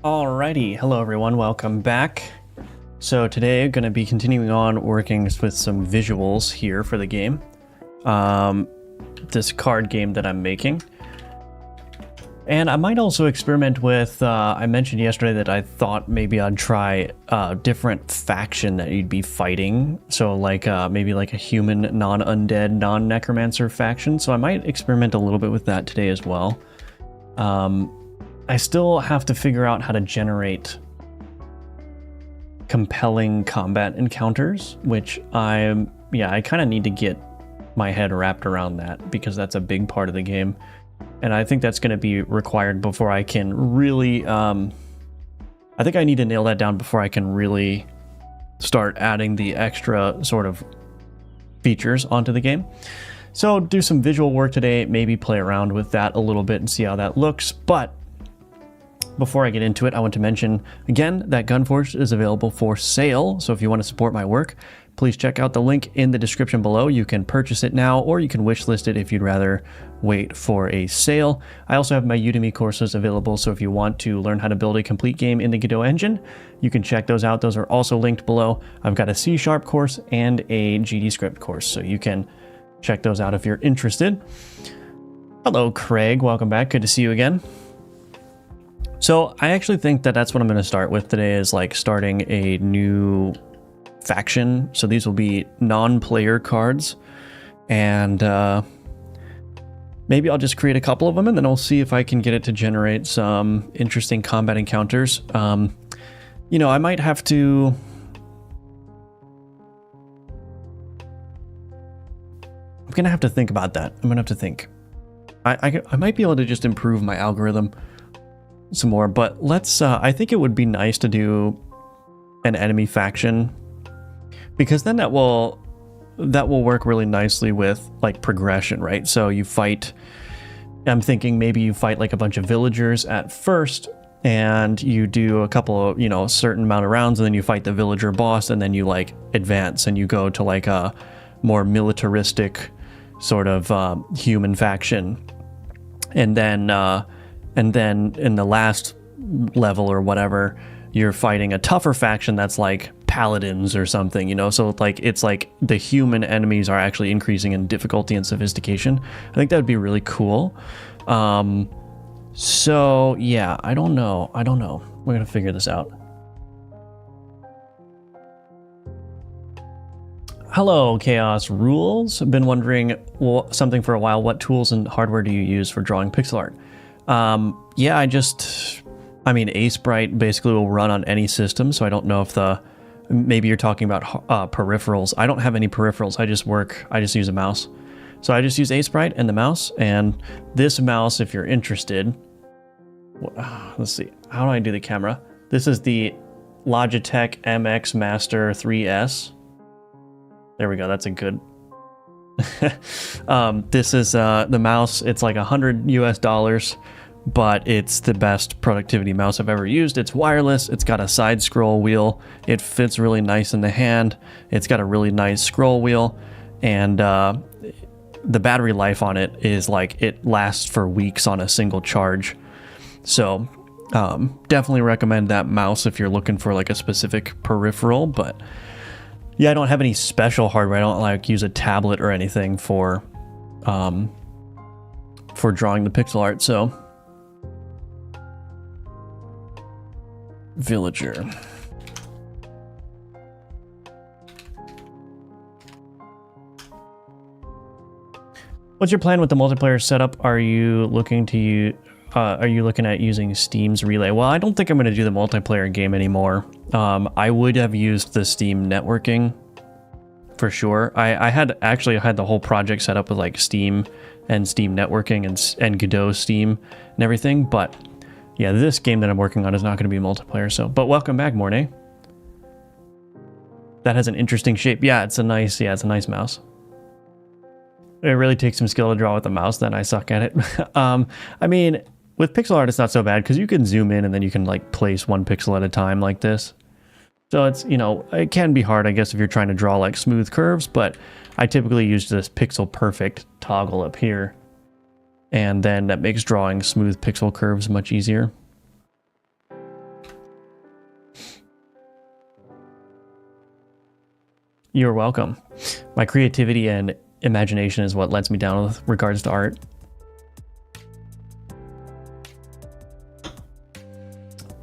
Alrighty, hello everyone, welcome back. So today I'm going to be continuing on working with some visuals here for the game. This card game that I'm making. And I might also experiment with, I mentioned yesterday that I thought maybe I'd try a different faction that you'd be fighting. So like maybe like a human, non-undead, non-necromancer faction. So I might experiment a little bit with that today as well. I still have to figure out how to generate compelling combat encounters, which I kind of need to get my head wrapped around that because that's a big part of the game. And I think that's going to be required before I can really, I think I need to nail that down before I can really start adding the extra sort of features onto the game. So do some visual work today, maybe play around with that a little bit and see how that looks. But before I get into it, I want to mention again that Gunforge is available for sale. So if you want to support my work, please check out the link in the description below. You can purchase it now, or you can wishlist it if you'd rather wait for a sale. I also have my Udemy courses available, so if you want to learn how to build a complete game in the Godot engine, you can check those out. Those are also linked below. I've got a C# course and a GD script course, so you can check those out if you're interested. Hello, Craig. Welcome back. Good to see you again. So I actually think that that's what I'm going to start with today, is like starting a new faction. So these will be non-player cards, and maybe I'll just create a couple of them and then I'll see if I can get it to generate some interesting combat encounters. You know, I might have to... I'm going to have to think about that. I'm going to have to think. I might be able to just improve my algorithm some more, but let's I think it would be nice to do an enemy faction, because then that will work really nicely with like progression, right? So you fight, I'm thinking maybe you fight like a bunch of villagers at first and you do a couple of, you know, a certain amount of rounds, and then you fight the villager boss, and then you like advance and you go to like a more militaristic sort of human faction, and then in the last level or whatever, you're fighting a tougher faction that's like paladins or something, you know? So like it's like the human enemies are actually increasing in difficulty and sophistication. I think that would be really cool. So yeah, I don't know. We're gonna figure this out. Hello, Chaos Rules. I've been wondering something for a while. What tools and hardware do you use for drawing pixel art? Yeah, I mean, Aseprite basically will run on any system, so I don't know if maybe you're talking about peripherals. I don't have any peripherals. I just use a mouse. So I just use Aseprite and the mouse, and this mouse, if you're interested, let's see, how do I do the camera? This is the Logitech MX Master 3S. There we go, that's a good... this is the mouse. It's like $100 US, but it's the best productivity mouse I've ever used. It's wireless. It's got a side scroll wheel. It fits really nice in the hand. It's got a really nice scroll wheel, and the battery life on it is like, it lasts for weeks on a single charge. So definitely recommend that mouse if you're looking for like a specific peripheral. But yeah, I don't have any special hardware. I don't like use a tablet or anything for drawing the pixel art. So villager. What's your plan with the multiplayer setup? Are you looking at using Steam's Relay? Well, I don't think I'm going to do the multiplayer game anymore. I would have used the Steam networking for sure. I had the whole project set up with like Steam and Steam networking and Godot Steam and everything. But yeah, this game that I'm working on is not going to be multiplayer. So, but welcome back, Mornay. That has an interesting shape. Yeah, it's a nice mouse. It really takes some skill to draw with the mouse. Then I suck at it. I mean, with pixel art, it's not so bad because you can zoom in and then you can like place one pixel at a time like this. So it's, you know, it can be hard, I guess, if you're trying to draw like smooth curves, but I typically use this pixel perfect toggle up here. And then that makes drawing smooth pixel curves much easier. You're welcome. My creativity and imagination is what lets me down with regards to art.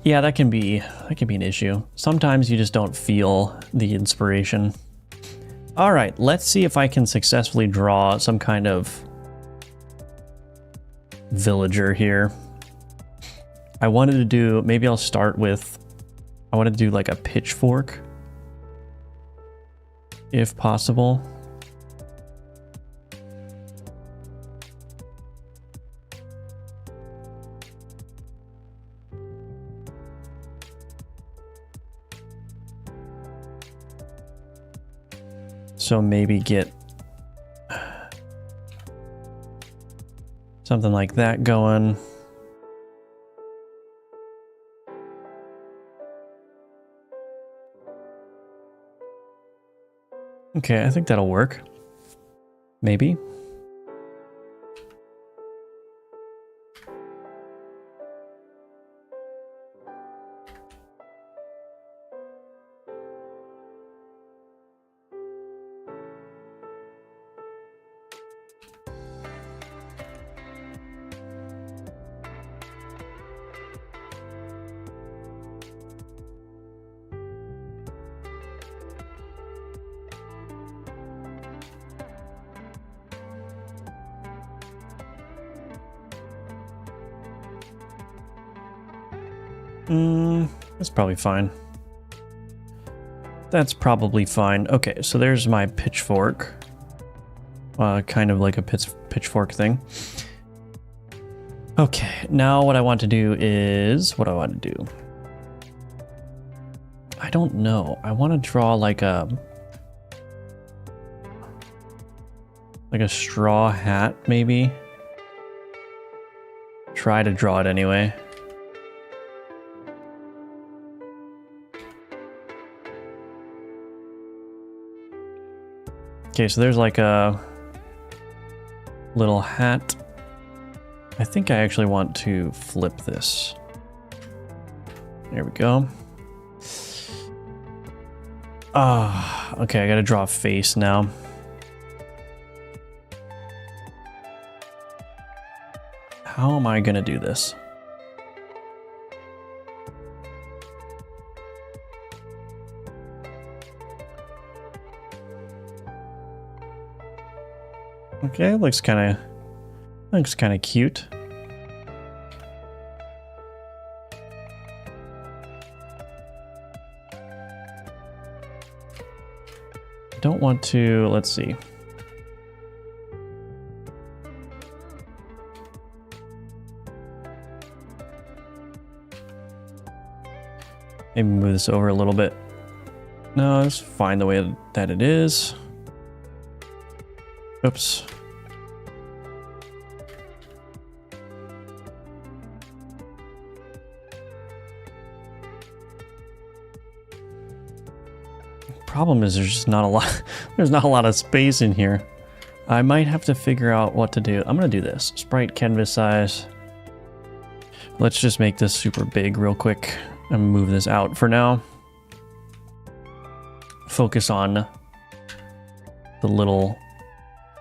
Yeah, that can be an issue. Sometimes you just don't feel the inspiration. All right, let's see if I can successfully draw some kind of villager here. I wanted to do, maybe I'll start with, I wanted to do like a pitchfork, if possible. So maybe get something like that going. Okay, I think that'll work. Maybe. That's probably fine. That's probably fine. Okay, so there's my pitchfork. Kind of like a pitchfork thing. Okay, now what I want to do is... What do I want to do? I don't know. I want to draw like a straw hat, maybe. Try to draw it anyway. Okay, so there's like a little hat. I think I actually want to flip this. There we go. Okay, I gotta draw a face now. How am I gonna do this? Okay, looks kind of cute. I don't want to, let's see. Maybe move this over a little bit. No, it's fine the way that it is. Oops. Problem is there's just not a lot there's not a lot of space in here. I might have to figure out what to do. I'm gonna do this. Sprite canvas size. Let's just make this super big real quick and move this out for now. Focus on the little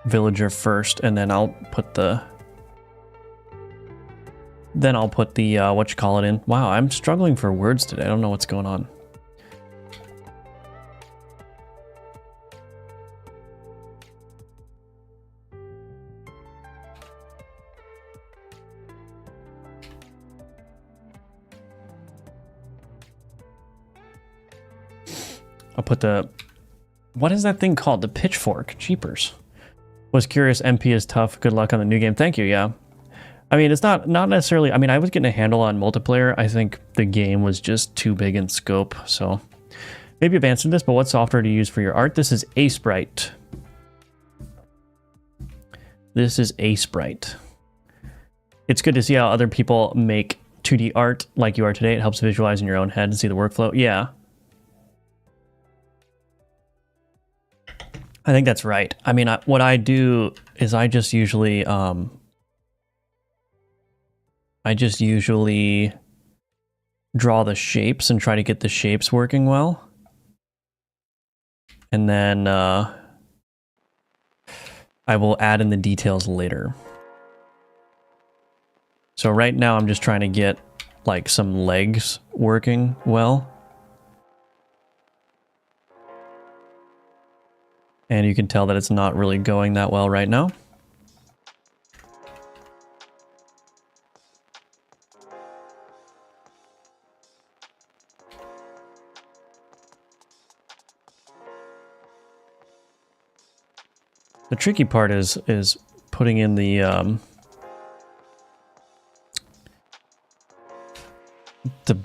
villager first, and then I'll put the what you call it in. Wow, I'm struggling for words today. I don't know what's going on. I'll put the, what is that thing called? The pitchfork. Jeepers. Was curious. MP is tough. Good luck on the new game. Thank you. Yeah. I mean, it's not necessarily, I mean, I was getting a handle on multiplayer. I think the game was just too big in scope. So maybe I've answered this, but what software do you use for your art? This is Sprite. This is Sprite. It's good to see how other people make 2D art like you are today. It helps visualize in your own head and see the workflow. Yeah. I think that's right. I mean, what I do is I just usually draw the shapes and try to get the shapes working well. And then I will add in the details later. So right now I'm just trying to get like some legs working well. And you can tell that it's not really going that well right now. The tricky part is putting in the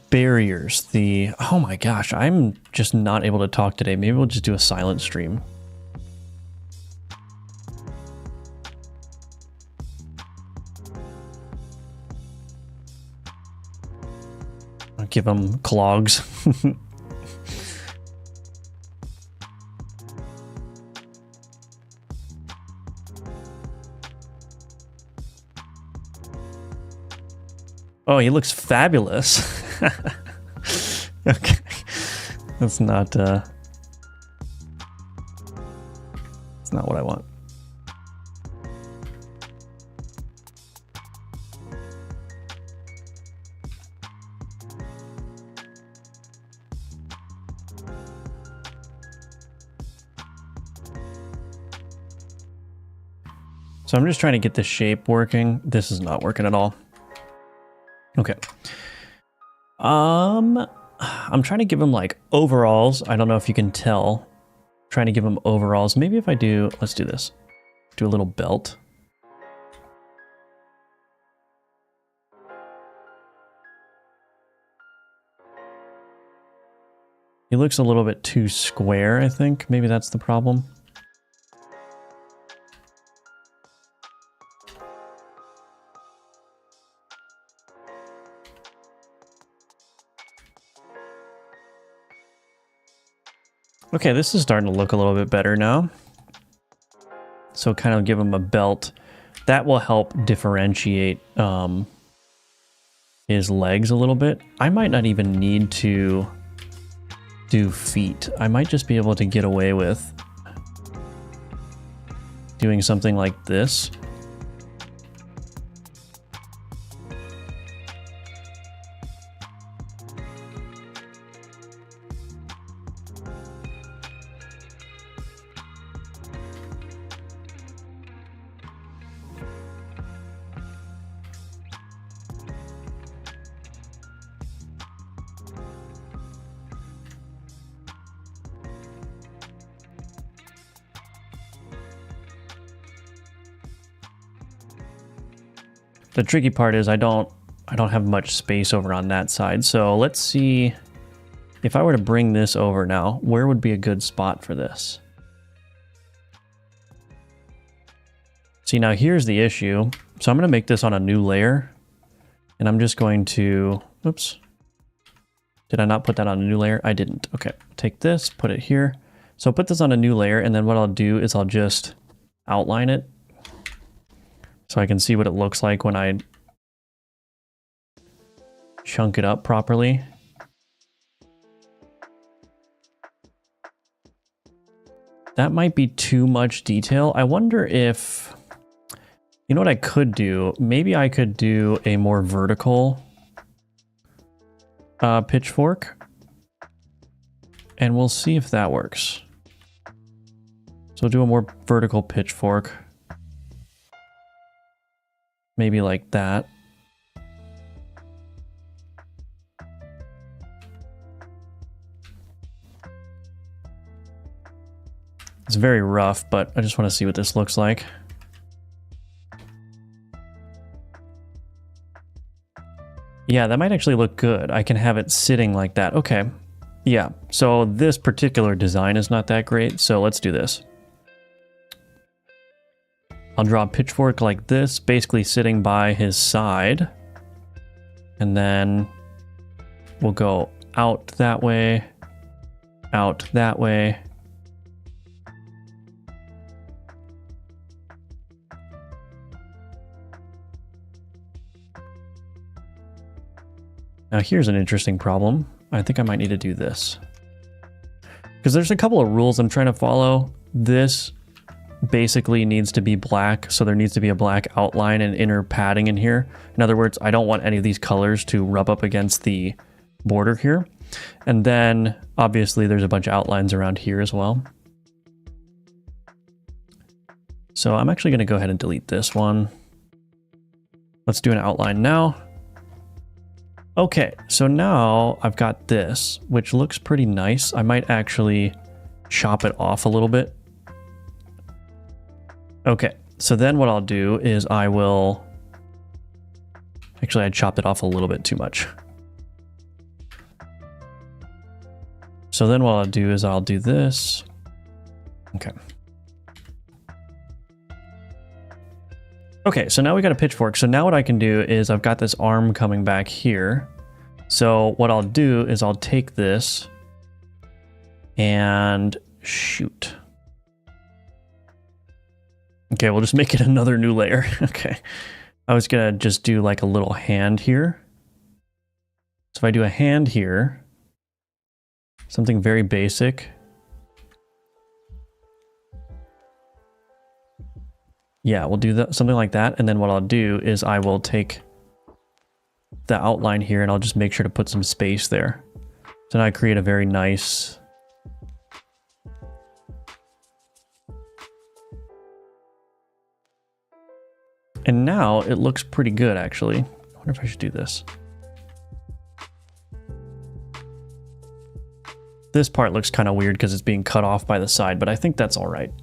barriers. Oh my gosh, I'm just not able to talk today. Maybe we'll just do a silent stream. I'll give them clogs. Oh, he looks fabulous. Okay. That's not what I want. So I'm just trying to get the shape working. This is not working at all. Okay. I'm trying to give him like overalls. I don't know if you can tell. I'm trying to give him overalls. Maybe if I do, let's do this. Do a little belt. He looks a little bit too square, I think. Maybe that's the problem. Okay, this is starting to look a little bit better now. So kind of give him a belt. That will help differentiate his legs a little bit. I might not even need to do feet. I might just be able to get away with doing something like this. The tricky part is I don't have much space over on that side. So let's see if I were to bring this over now, where would be a good spot for this? See, now here's the issue. So I'm going to make this on a new layer and I'm just going to, oops. Did I not put that on a new layer? I didn't. Okay, take this, put it here. So I'll put this on a new layer and then what I'll do is I'll just outline it. So I can see what it looks like when I chunk it up properly. That might be too much detail. I wonder if, you know what I could do? Maybe I could do a more vertical pitchfork. And we'll see if that works. So do a more vertical pitchfork. Maybe like that. It's very rough, but I just want to see what this looks like. Yeah, that might actually look good. I can have it sitting like that. Okay. Yeah, so this particular design is not that great, so let's do this. I'll draw a pitchfork like this, basically sitting by his side. And then we'll go out that way, out that way. Now here's an interesting problem. I think I might need to do this. Because there's a couple of rules I'm trying to follow. This basically needs to be black, so there needs to be a black outline and inner padding in here. In other words, I don't want any of these colors to rub up against the border here. And then obviously there's a bunch of outlines around here as well. So I'm actually going to go ahead and delete this one. Let's do an outline now. Okay, so now I've got this, which looks pretty nice. I might actually chop it off a little bit. Okay, so then what I'll do is I will... Actually, I chopped it off a little bit too much. So then what I'll do is I'll do this. Okay. Okay, so now we got a pitchfork. So now what I can do is I've got this arm coming back here. So what I'll do is I'll take this and shoot. Okay, we'll just make it another new layer. Okay. I was gonna just do like a little hand here. So if I do a hand here, something very basic. Yeah, we'll do that, something like that. And then what I'll do is I will take the outline here and I'll just make sure to put some space there. So now I create a very nice... And now it looks pretty good, actually. I wonder if I should do this. This part looks kind of weird because it's being cut off by the side, but I think that's all right.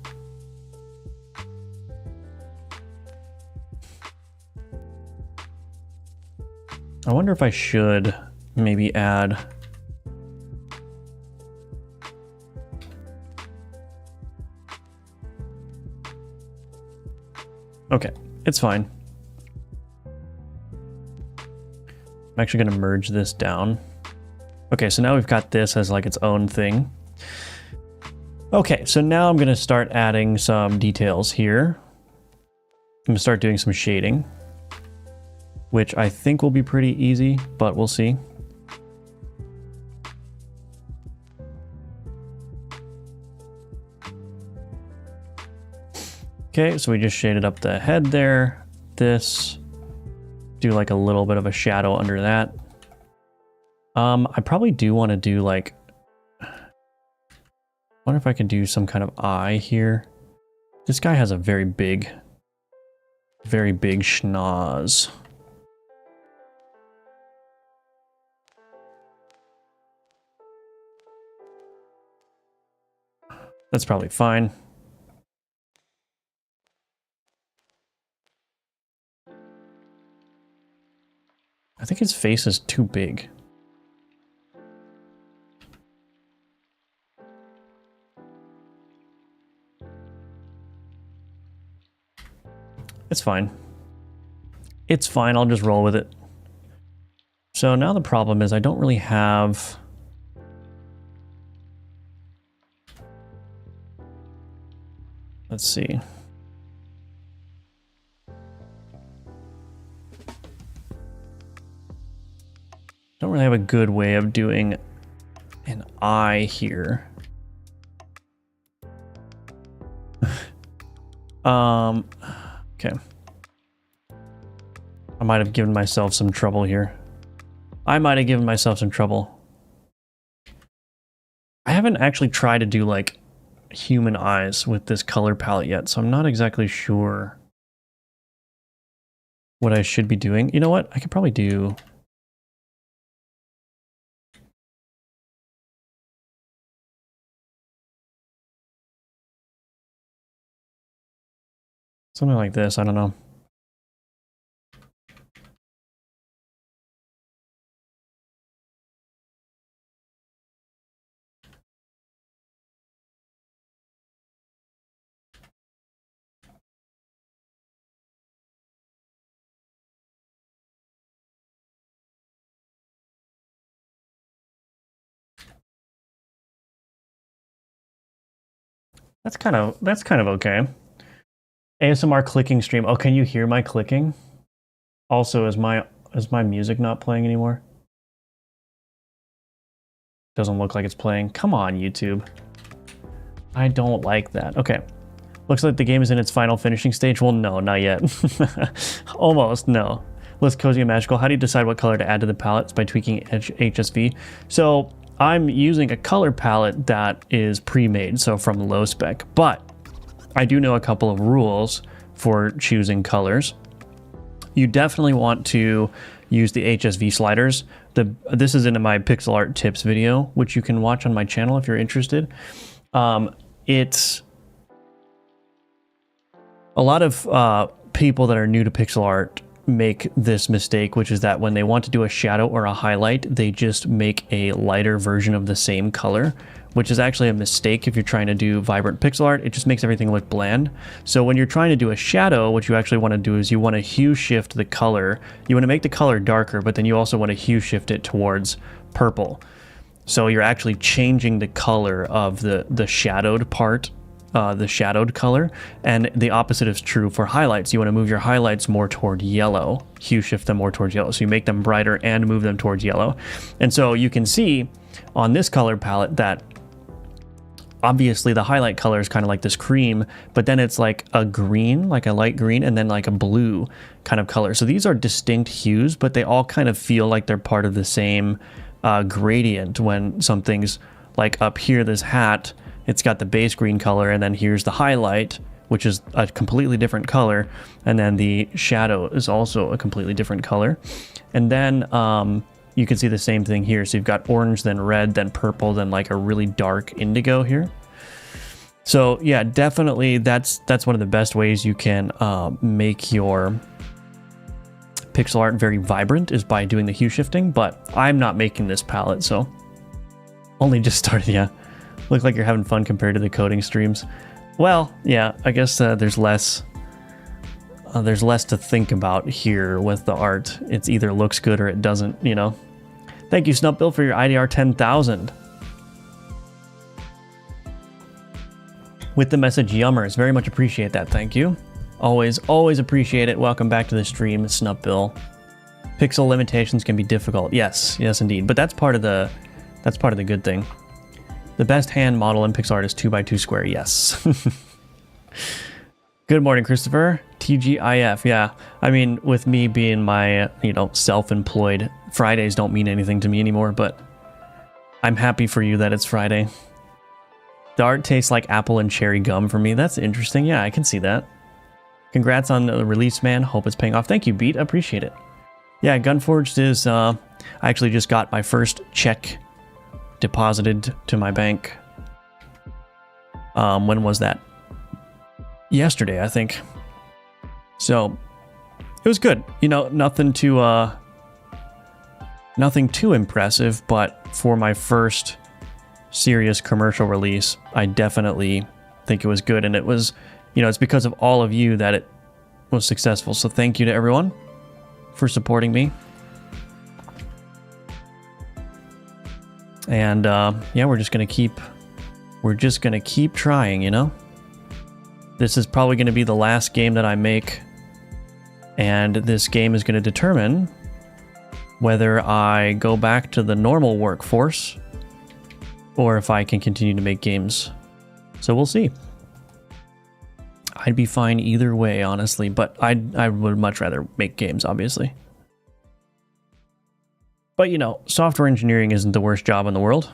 I wonder if I should maybe add... Okay, it's fine. I'm actually going to merge this down. Okay, so now we've got this as like its own thing. Okay, so now I'm going to start adding some details here. I'm going to start doing some shading, which I think will be pretty easy, but we'll see. Okay, so we just shaded up the head there. This, do like a little bit of a shadow under that. I probably do want to do like, I wonder if I can do some kind of eye here. This guy has a very big schnoz. That's probably fine. I think his face is too big. It's fine. It's fine, I'll just roll with it. So now the problem is I don't really have... Let's see. Don't really have a good way of doing an eye here. Okay. I might have given myself some trouble here. I might have given myself some trouble. I haven't actually tried to do like human eyes with this color palette yet, so I'm not exactly sure what I should be doing. You know what? I could probably do... something like this, I don't know. That's kind of okay. ASMR clicking stream. Oh, can you hear my clicking? Also, is my music not playing anymore? Doesn't look like it's playing. Come on, YouTube. I don't like that. Okay. Looks like the game is in its final finishing stage. Well, no, not yet. Almost, no. Less cozy and magical. How do you decide what color to add to the palette? It's by tweaking HSV. So I'm using a color palette that is pre-made, so from low spec. But I do know a couple of rules for choosing colors. You definitely want to use the HSV sliders. This is in my pixel art tips video, which you can watch on my channel if you're interested. It's a lot of people that are new to pixel art make this mistake, which is that when they want to do a shadow or a highlight, they just make a lighter version of the same color, which is actually a mistake if you're trying to do vibrant pixel art. It just makes everything look bland. So when you're trying to do a shadow, what you actually want to do is you want to hue shift the color. You want to make the color darker, but then you also want to hue shift it towards purple. So you're actually changing the color of the shadowed part, the shadowed color, and the opposite is true for highlights. You want to move your highlights more toward yellow, hue shift them more towards yellow. So you make them brighter and move them towards yellow. And so you can see on this color palette that obviously the highlight color is kind of like this cream, but then it's like a green, like a light green, and then like a blue kind of color. So these are distinct hues, but they all kind of feel like they're part of the same gradient. When something's like up here, this hat, it's got the base green color, and then here's the highlight, which is a completely different color, and then the shadow is also a completely different color. And then you can see the same thing here. So you've got orange, then red, then purple, then like a really dark indigo here. So yeah, definitely that's one of the best ways you can make your pixel art very vibrant, is by doing the hue shifting. But I'm not making this palette, so only just started. Yeah, look like you're having fun compared to the coding streams. Well, yeah, I guess there's less to think about here with the art. It's either looks good or it doesn't, you know. Thank you, Snupbill, for your IDR 10,000. With the message yummers, very much appreciate that. Thank you. Always appreciate it. Welcome back to the stream, Snupbill. Pixel limitations can be difficult. Yes, indeed. But that's part of the good thing. The best hand model in pixel art is 2x2 square. Yes. Good morning, Christopher. TGIF. Yeah. I mean, with me being my, self-employed, Fridays don't mean anything to me anymore, but I'm happy for you that it's Friday. The art tastes like apple and cherry gum for me. That's interesting. Yeah, I can see that. Congrats on the release, man. Hope it's paying off. Thank you, Beat. I appreciate it. Yeah, Gunforged is, I actually just got my first check deposited to my bank. When was that? Yesterday, I think. So it was good. Nothing too impressive, but for my first serious commercial release, I definitely think it was good. And it was, it's because of all of you that it was successful. So thank you to everyone for supporting me. And yeah, we're just gonna keep trying, This is probably gonna be the last game that I make, and this game is gonna determine whether I go back to the normal workforce or if I can continue to make games. So we'll see. I'd be fine either way, honestly, but I would much rather make games, obviously. But software engineering isn't the worst job in the world.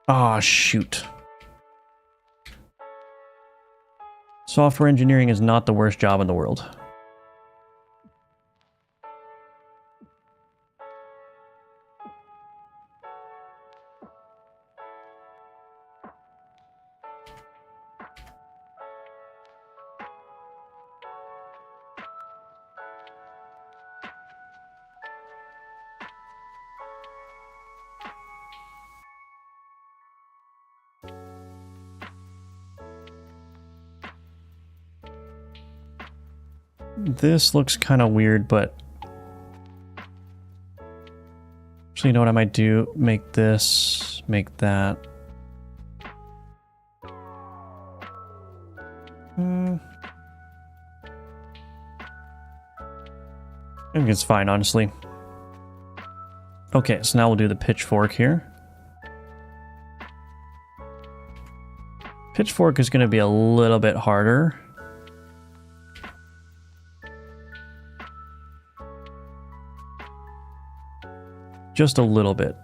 Ah, shoot. Software engineering is not the worst job in the world. This looks kind of weird, but actually, you know what I might do? Make this, make that. I think it's fine, honestly. Okay, so now we'll do the pitchfork here. Pitchfork is going to be a little bit harder. Just a little bit.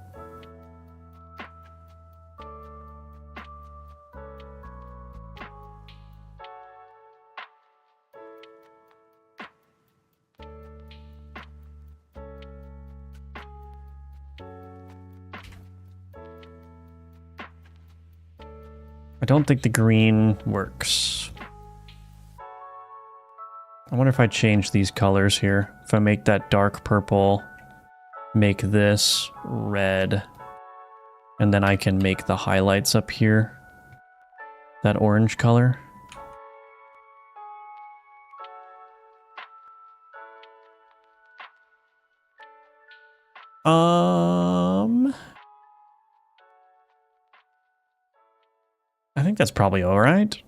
I don't think the green works. I wonder if I change these colors here. If I make that dark purple, make this red, and then I can make the highlights up here that orange color. I think that's probably all right.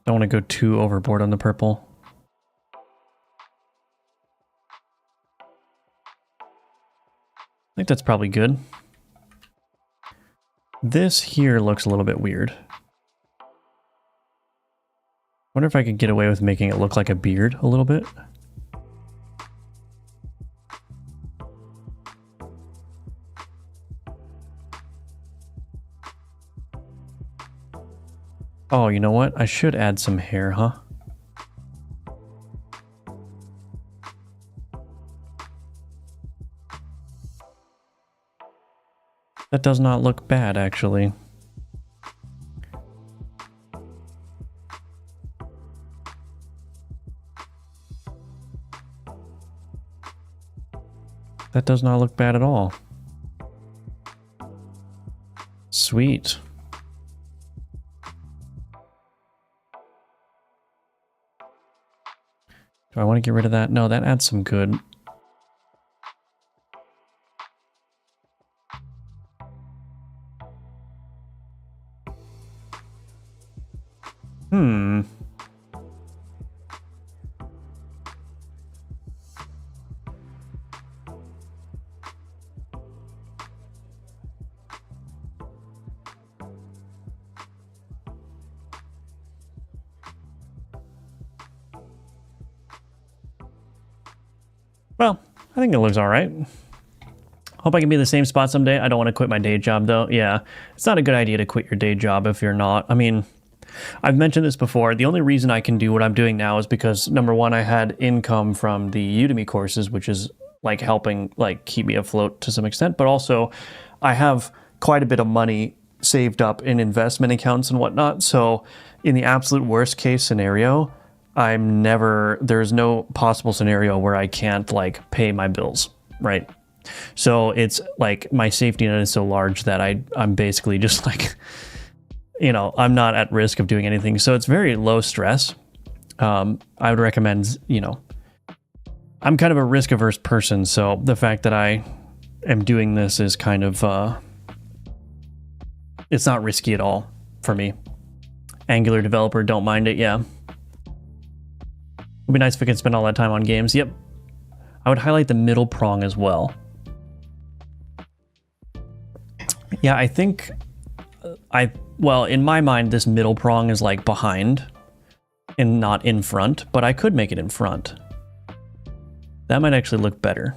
Don't want to go too overboard on the purple. I think that's probably good. This here looks a little bit weird. Wonder if I could get away with making it look like a beard a little bit. Oh, you know what? I should add some hair, huh? That does not look bad, actually. That does not look bad at all. Sweet. Do I want to get rid of that? No, that adds some good. Well, I think it looks all right. Hope I can be in the same spot someday. I don't want to quit my day job, though. Yeah, it's not a good idea to quit your day job if you're not. I mean, I've mentioned this before. The only reason I can do what I'm doing now is because, number one, I had income from the Udemy courses, which is like helping like keep me afloat to some extent. But also, I have quite a bit of money saved up in investment accounts and whatnot. So in the absolute worst case scenario, there's no possible scenario where I can't like pay my bills, right? So it's like my safety net is so large that I'm basically just like, you know, I'm not at risk of doing anything. So it's very low stress. I would recommend, you know, I'm kind of a risk averse person. So the fact that I am doing this is kind of, it's not risky at all for me. Angular developer, don't mind it. Yeah. It'd be nice if I could spend all that time on games. Yep. I would highlight the middle prong as well. Yeah, I think well, in my mind, this middle prong is like behind and not in front, but I could make it in front. That might actually look better.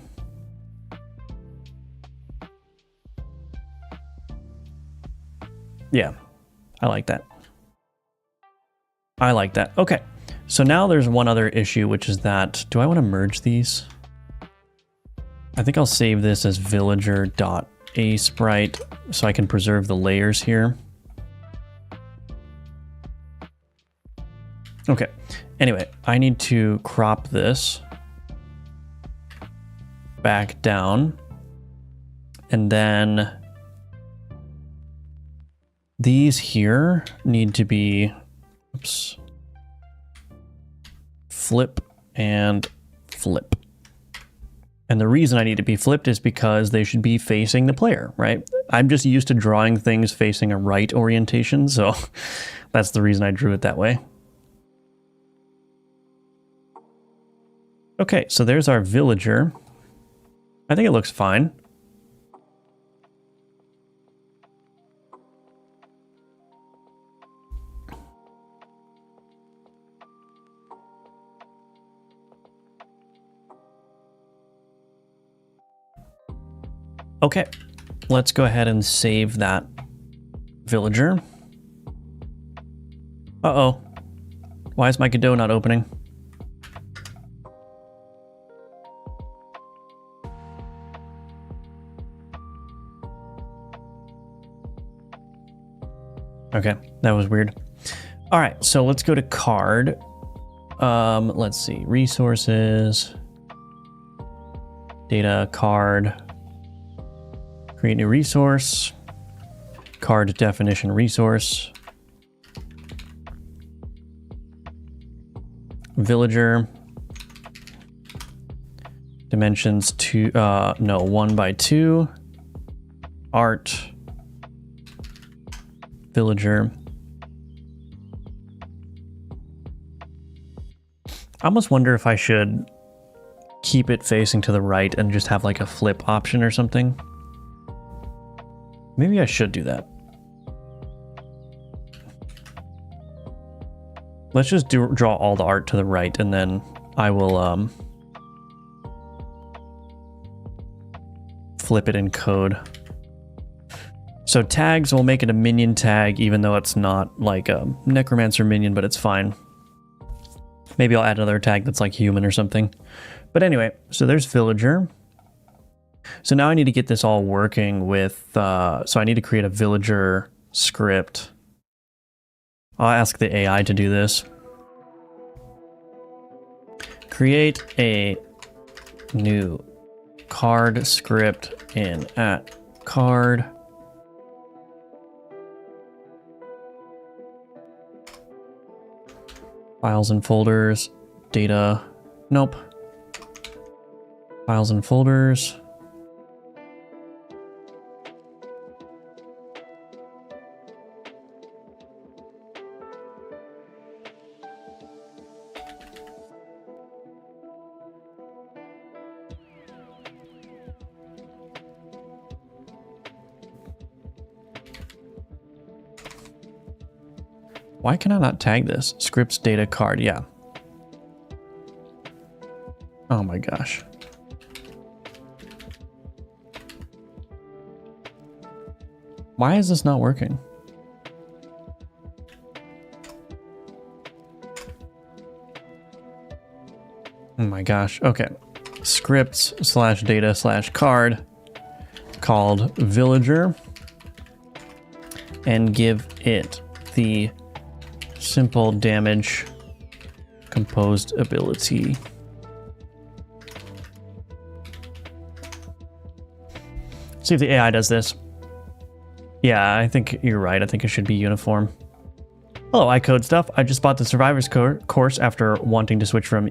Yeah, I like that. I like that. Okay. So now there's one other issue, which is that, do I want to merge these? I think I'll save this as villager.asprite so I can preserve the layers here. Okay. Anyway, I need to crop this back down. And then these here need to be, oops, flip and flip. And the reason I need to be flipped is because they should be facing the player, right? I'm just used to drawing things facing a right orientation, so that's the reason I drew it that way. Okay, so there's our villager. I think it looks fine. Okay, let's go ahead and save that villager. Uh-oh. Why is my Godot not opening? Okay, that was weird. All right, so let's go to card. Let's see, resources, data, card, create new resource, card definition resource, villager, dimensions 1 by 2, art, villager. I almost wonder if I should keep it facing to the right and just have like a flip option or something. Maybe I should do that. Let's just draw all the art to the right, and then I will flip it in code. So tags will make it a minion tag, even though it's not like a necromancer minion, but it's fine. Maybe I'll add another tag that's like human or something. But anyway, so there's villager. So now I need to get this all working with, so I need to create a villager script. I'll ask the AI to do this. Create a new card script in @card. Files and folders, data, nope. Files and folders. Why can I not tag this? Scripts data card, yeah. Oh my gosh. Why is this not working? Oh my gosh, okay. Scripts / data / card called villager, and give it the simple damage composed ability. See if the AI does this. Yeah, I think you're right. I think it should be uniform. Hello, iCode stuff. I just bought the Survivor's course after wanting to switch from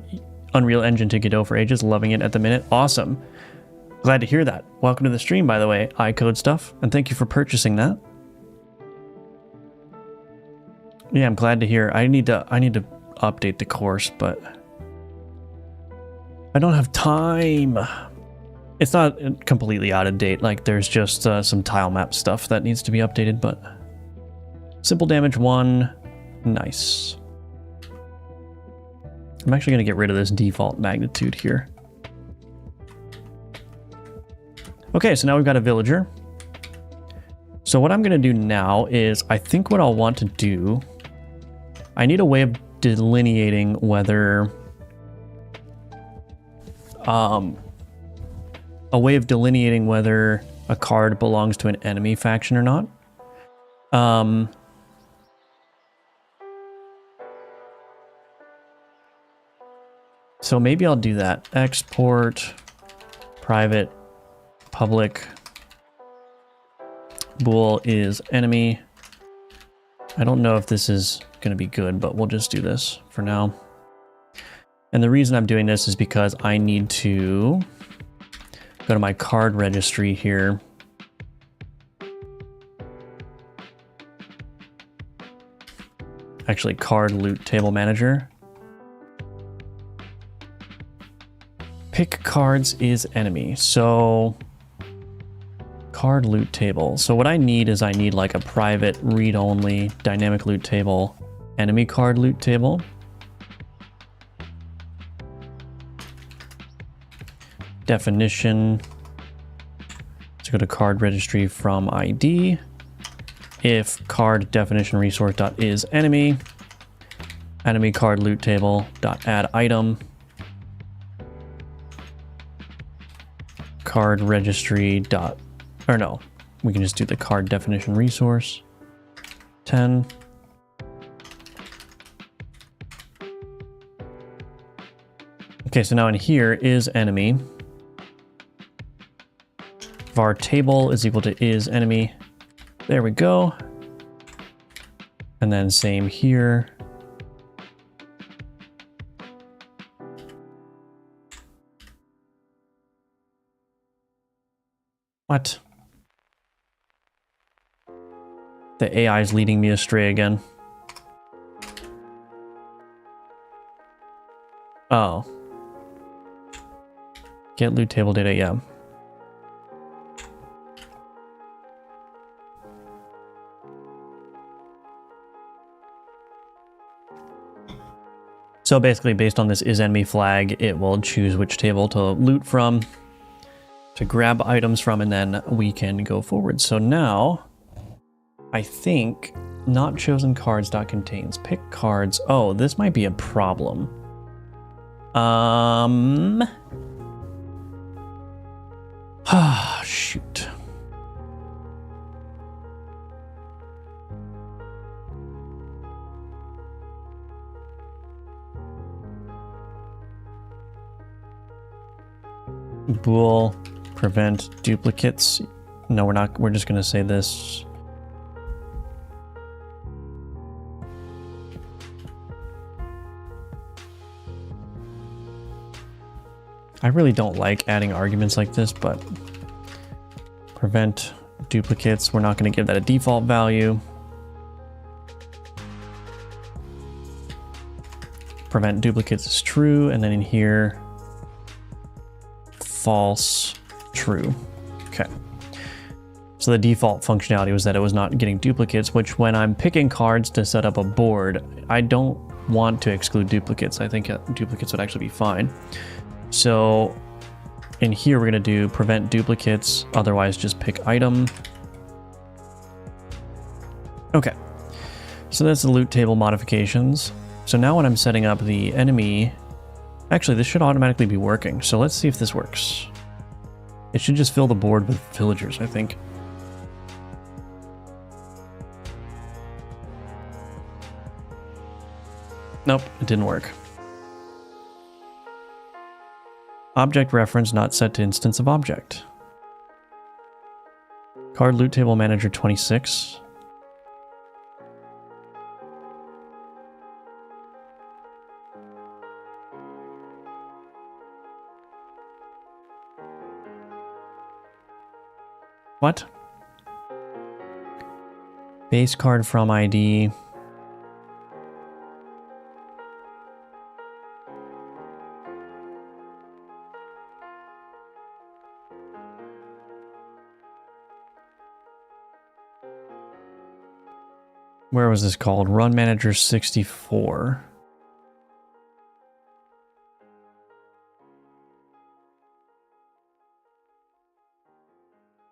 Unreal Engine to Godot for ages. Loving it at the minute. Awesome. Glad to hear that. Welcome to the stream, by the way, iCode stuff, and thank you for purchasing that. Yeah, I'm glad to hear. I need to update the course, but I don't have time. It's not completely out of date. Like, there's just some tile map stuff that needs to be updated, but simple damage 1, nice. I'm actually going to get rid of this default magnitude here. Okay, so now we've got a villager. So what I'm going to do now is, I think what I'll want to do, I need a way of delineating whether a card belongs to an enemy faction or not. So maybe I'll do that. Export private public bool is enemy. I don't know if this is going to be good, but we'll just do this for now. And the reason I'm doing this is because I need to Go to my card registry here. Actually, card loot table manager. Pick cards is enemy. So card loot table. So what I need is I need like a private read-only dynamic loot table, enemy card loot table. Definition. Let's go to card registry from ID. If card definition resource dot is enemy, enemy card loot table dot add item, card registry dot, or no, we can just do the card definition resource 10. Okay, so now in here is enemy. Var table is equal to is enemy. There we go. And then same here. What? The AI is leading me astray again. Oh. Get loot table data, yeah. So basically, based on this is enemy flag, it will choose which table to loot from, to grab items from, and then we can go forward. So now, I think not chosen cards dot contains pick cards. Oh, this might be a problem. Shoot. Bool prevent duplicates. No, we're not. We're just going to say this. I really don't like adding arguments like this, but prevent duplicates. We're not going to give that a default value. Prevent duplicates is true, and then in here, false, true. Okay. So the default functionality was that it was not getting duplicates, which when I'm picking cards to set up a board, I don't want to exclude duplicates. I think duplicates would actually be fine. So in here, we're going to do prevent duplicates, otherwise just pick item. Okay. So that's the loot table modifications. So now when I'm setting up the enemy, actually this should automatically be working. So let's see if this works. It should just fill the board with villagers, I think. Nope, it didn't work. Object reference not set to instance of object. Card loot table manager 26. What? Base card from ID. Where was this called? Run Manager 64.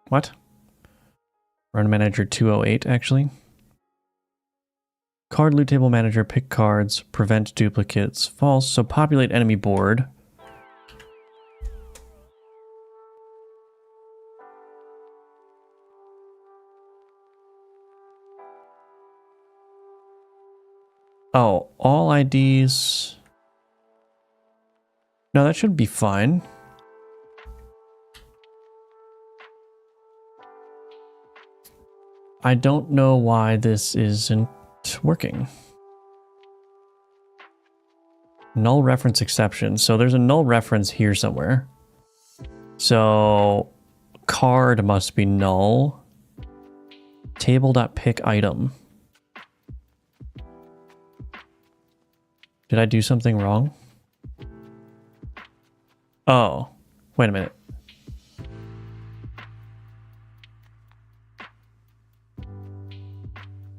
What? Run Manager 208, actually. Card loot table manager, pick cards, prevent duplicates, false. So populate enemy board. Oh, all IDs. No, that should be fine. I don't know why this isn't working. Null reference exception. So there's a null reference here somewhere. So card must be null. Table.pick item. Did I do something wrong? Oh, wait a minute.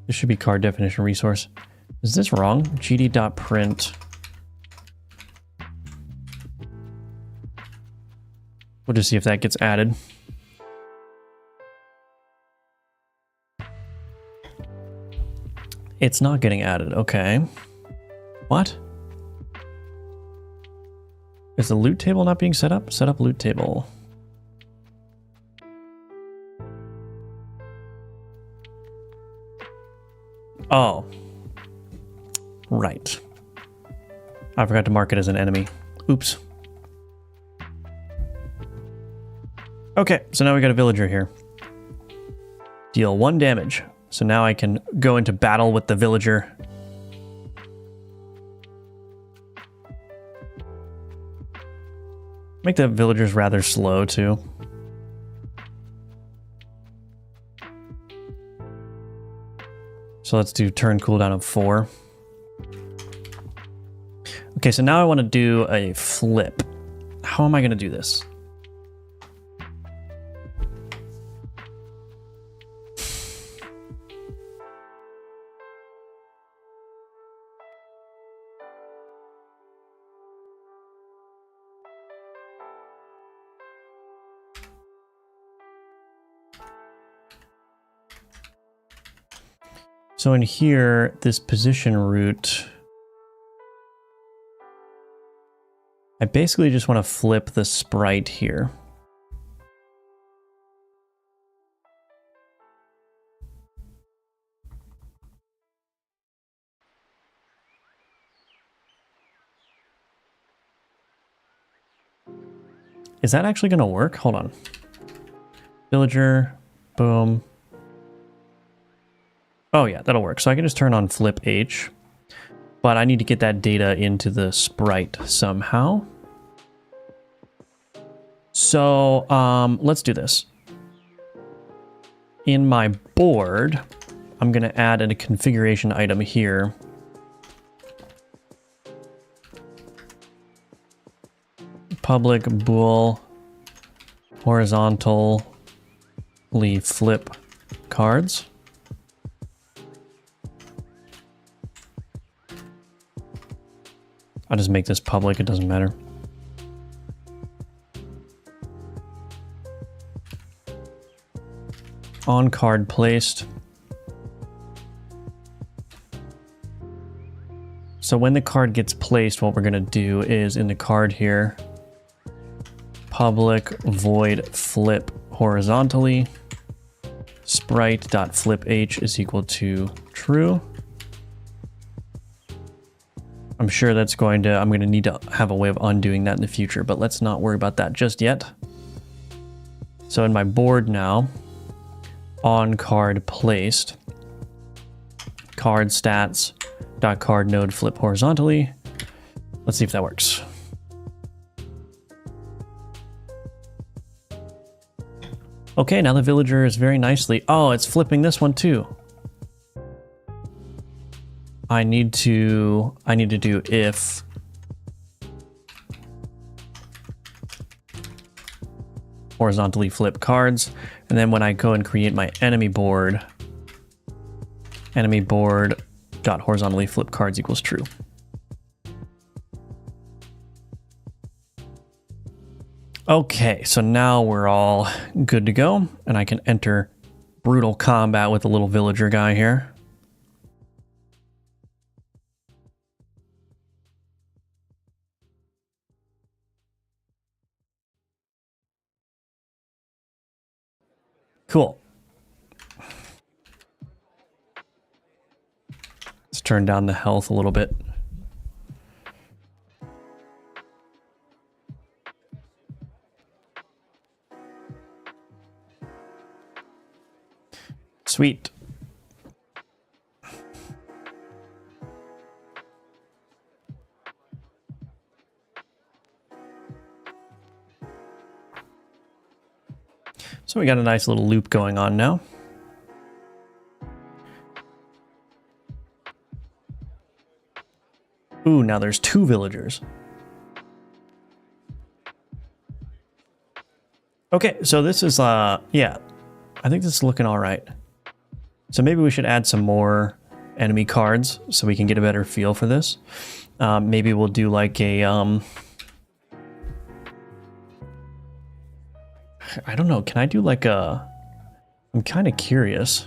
This should be card definition resource. Is this wrong? gd.print. We'll just see if that gets added. It's not getting added. Okay. What? Is the loot table not being set up? Set up loot table. Oh. Right. I forgot to mark it as an enemy. Oops. Okay, so now we got a villager here. Deal 1 damage. So now I can go into battle with the villager. Make the villagers rather slow too. So let's do turn cooldown of 4. Okay, so now I want to do a flip. How am I going to do this? So in here, this position route, I basically just want to flip the sprite here. Is that actually going to work? Hold on. Villager, boom. Oh yeah, that'll work. So I can just turn on flip H, but I need to get that data into the sprite somehow. So let's do this. In my board, I'm going to add a configuration item here. Public bool horizontally flip cards. I'll just make this public, it doesn't matter. On card placed. So when the card gets placed, what we're going to do is in the card here, public void flip horizontally, sprite.fliph is equal to true. I'm sure that's going to, I'm going to need to have a way of undoing that in the future, but let's not worry about that just yet. So in my board now, on card placed, card stats dot card node flip horizontally. Let's see if that works. Okay, now the villager is very nicely. Oh, it's flipping this one too. I need to do if horizontally flip cards, and then when I go and create my enemy board dot horizontally flip cards equals true. Okay, so now we're all good to go, and I can enter brutal combat with the little villager guy here. Cool. Let's turn down the health a little bit. Sweet. So we got a nice little loop going on now. Ooh, now there's 2 villagers. Okay, so this is, yeah, I think this is looking all right. So maybe we should add some more enemy cards so we can get a better feel for this. Maybe we'll do like a, I don't know, can I do like a, I'm kind of curious.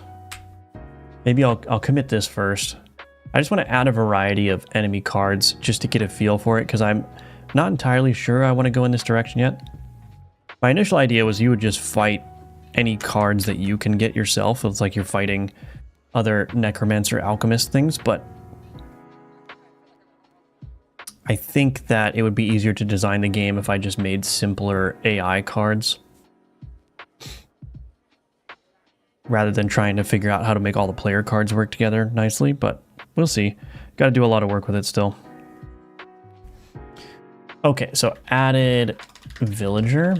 Maybe I'll commit this first. I just want to add a variety of enemy cards just to get a feel for it, because I'm not entirely sure I want to go in this direction yet. My initial idea was you would just fight any cards that you can get yourself. It's like you're fighting other necromancer alchemist things, but I think that it would be easier to design the game if I just made simpler AI cards rather than trying to figure out how to make all the player cards work together nicely, but we'll see. Got to do a lot of work with it still. Okay, so added villager.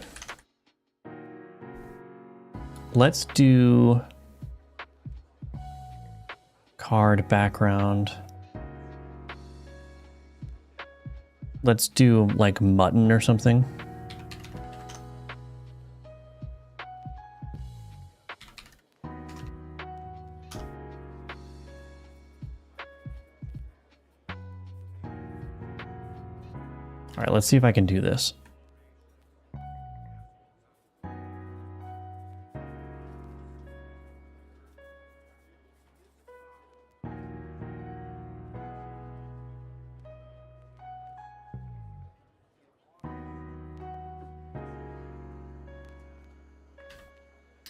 Let's do card background. Let's do like mutton or something. All right, let's see if I can do this.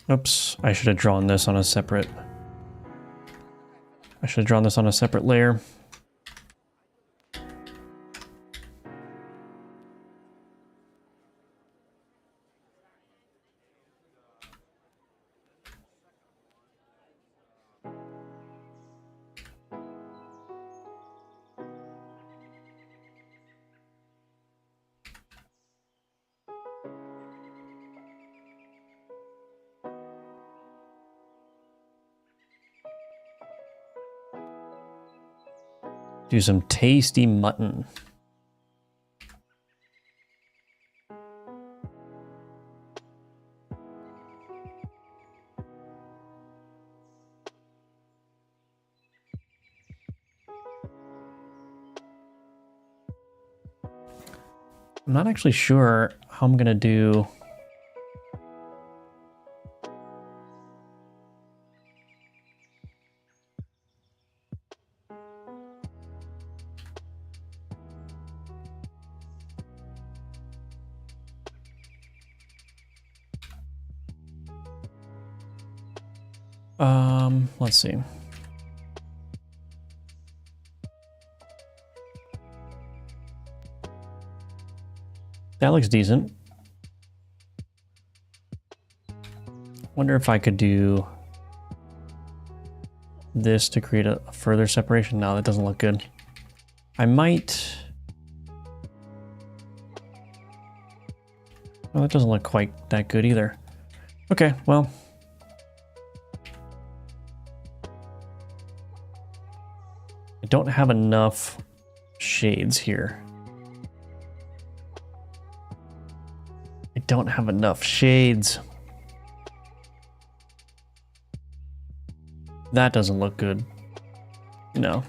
Oops, I should have drawn this on a separate... I should have drawn this on a separate layer. Do some tasty mutton. I'm not actually sure how I'm gonna do. Let's see. That looks decent. Wonder if I could do this to create a further separation. No, that doesn't look good. I might... Well, that doesn't look quite that good either. Okay, well... I don't have enough shades here. I don't have enough shades. That doesn't look good. No.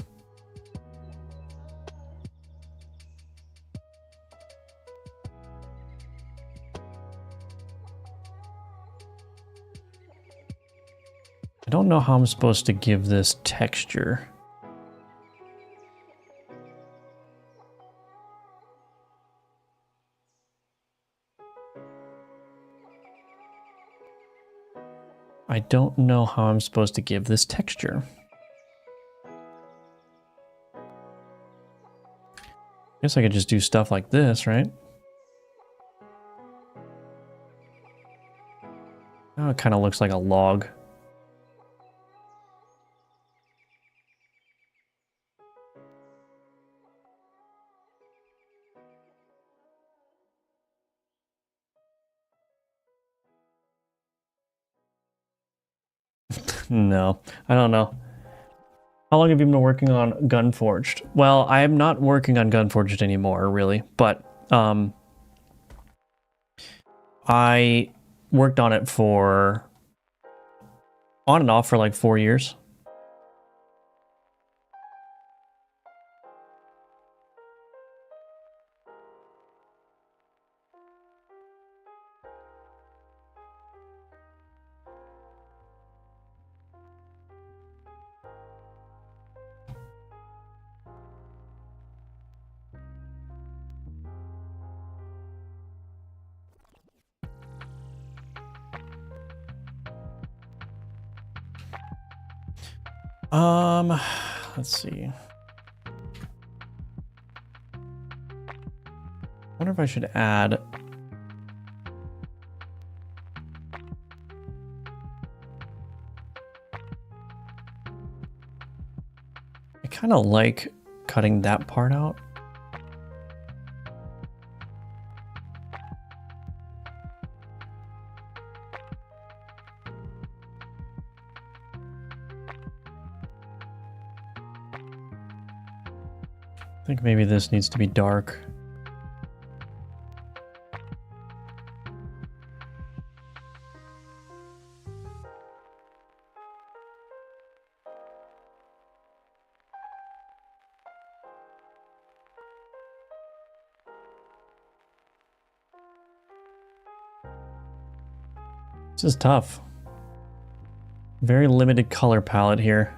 I don't know how I'm supposed to give this texture. I don't know how I'm supposed to give this texture. Guess I could just do stuff like this, right? Now it kind of looks like a log. No, I don't know. How long have you been working on Gunforged? Well, I am not working on Gunforged anymore, really, but I worked on it for on and off for like 4 years. Let's see. I wonder if I should add. I kind of like cutting that part out. I think maybe this needs to be dark. This is tough. Very limited color palette here.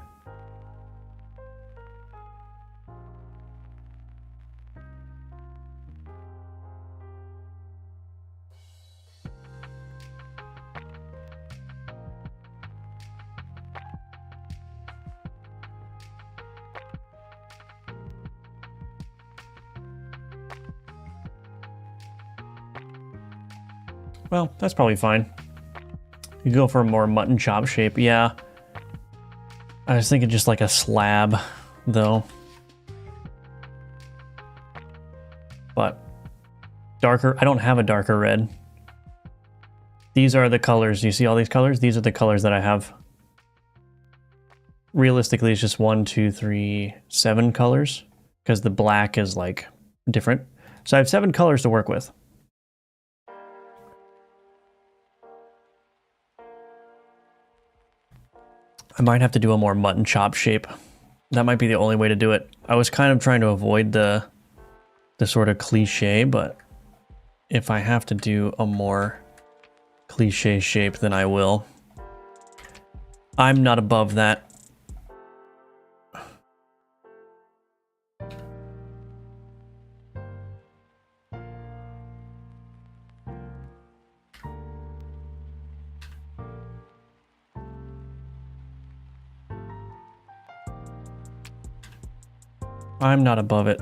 Well, that's probably fine. You go for a more mutton chop shape, yeah. I was thinking just like a slab, though. But darker, I don't have a darker red. These are the colors. You see all these colors? These are the colors that I have. Realistically, it's just 1, 2, 3, 7 colors, because the black is like different. So I have 7 colors to work with. I might have to do a more mutton chop shape. That might be the only way to do it. I was kind of trying to avoid the sort of cliche, but if I have to do a more cliche shape, then I will. I'm not above that. I'm not above it.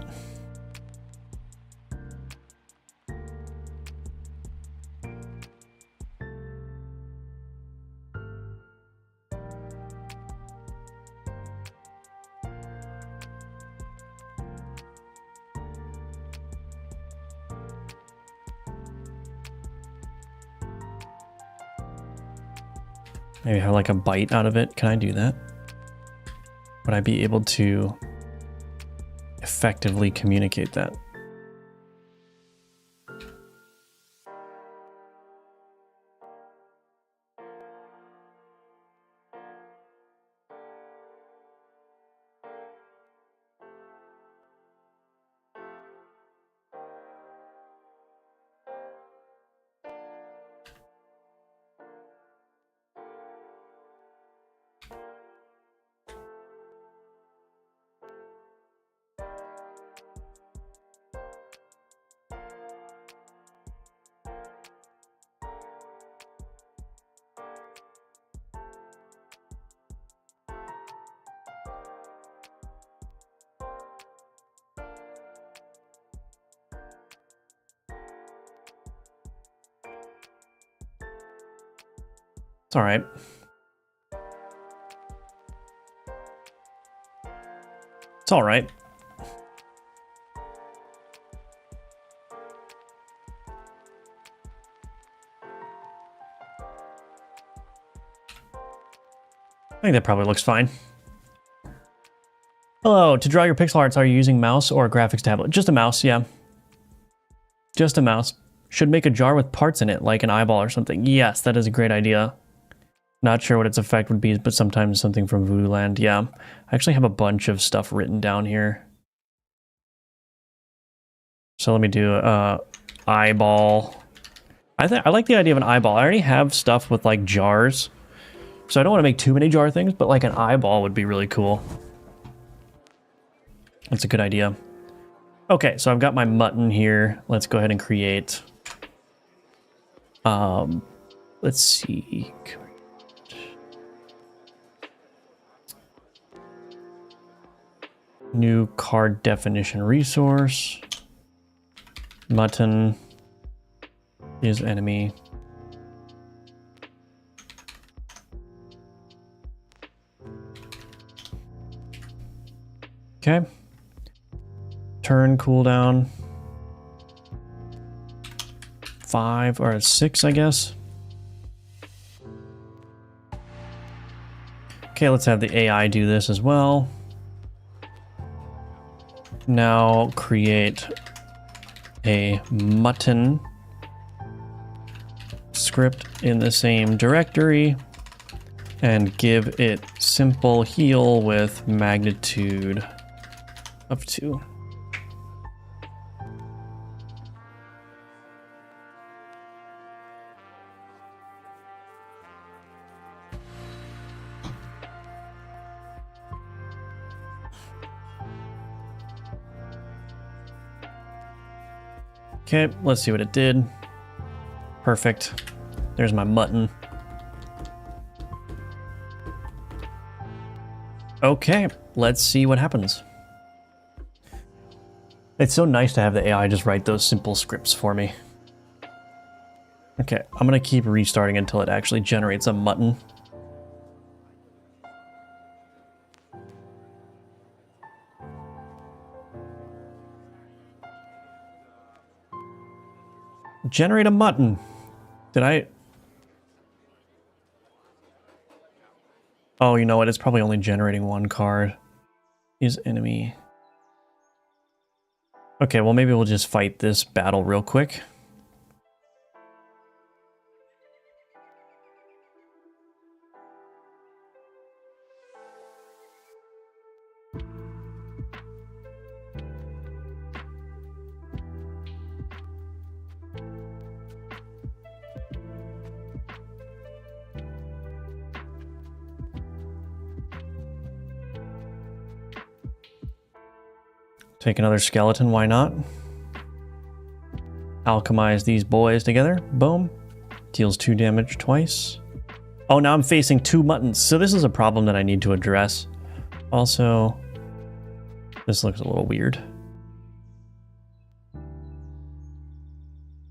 Maybe have like a bite out of it. Can I do that? Would I be able to effectively communicate that? It's all right. It's all right. I think that probably looks fine. Hello, to draw your pixel arts, are you using mouse or a graphics tablet? Just a mouse, yeah. Just a mouse. Should make a jar with parts in it, like an eyeball or something. Yes, that is a great idea. Not sure what its effect would be, but sometimes something from Voodoo Land. Yeah, I actually have a bunch of stuff written down here. So let me do eyeball. I like the idea of an eyeball. I already have stuff with like jars, so I don't want to make too many jar things, but like an eyeball would be really cool. That's a good idea. Okay, so I've got my mutton here. Let's go ahead and create. Let's see. New card definition resource. Mutton is enemy. Okay. Turn cooldown. 5 or 6, I guess. Okay, let's have the AI do this as well. Now create a mutton script in the same directory and give it simple heal with magnitude of 2. Okay, let's see what it did. Perfect. There's my mutton. Okay, let's see what happens. It's so nice to have the AI just write those simple scripts for me. Okay, I'm gonna keep restarting until it actually generates a mutton. Generate a mutton. Did I? Oh, you know what? It's probably only generating one card. Is enemy. Okay, well maybe we'll just fight this battle real quick. Take another skeleton, why not? Alchemize these boys together. Boom. Deals 2 damage twice. Oh, now I'm facing 2 muttons. So this is a problem that I need to address. Also, this looks a little weird.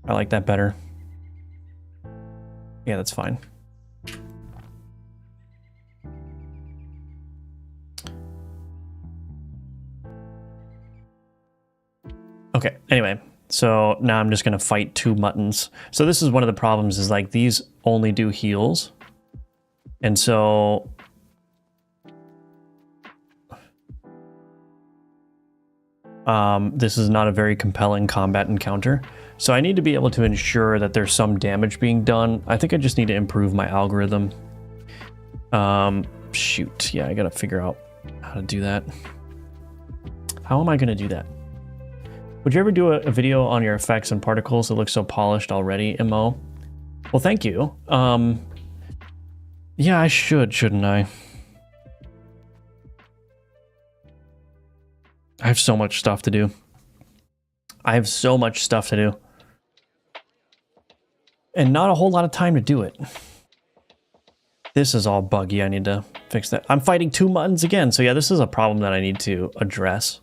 I like that better. Yeah, that's fine. Okay, anyway, so now I'm just gonna fight 2 muttons. So this is one of the problems, is like these only do heals. And so this is not a very compelling combat encounter. So I need to be able to ensure that there's some damage being done. I think I just need to improve my algorithm. Shoot, yeah, I gotta figure out how to do that. How am I gonna do that? Would you ever do a video on your effects and particles that look so polished already, MO? Well, thank you. Yeah, I should, shouldn't I? I have so much stuff to do. I have so much stuff to do. And not a whole lot of time to do it. This is all buggy. I need to fix that. I'm fighting 2 muttons again. So yeah, this is a problem that I need to address.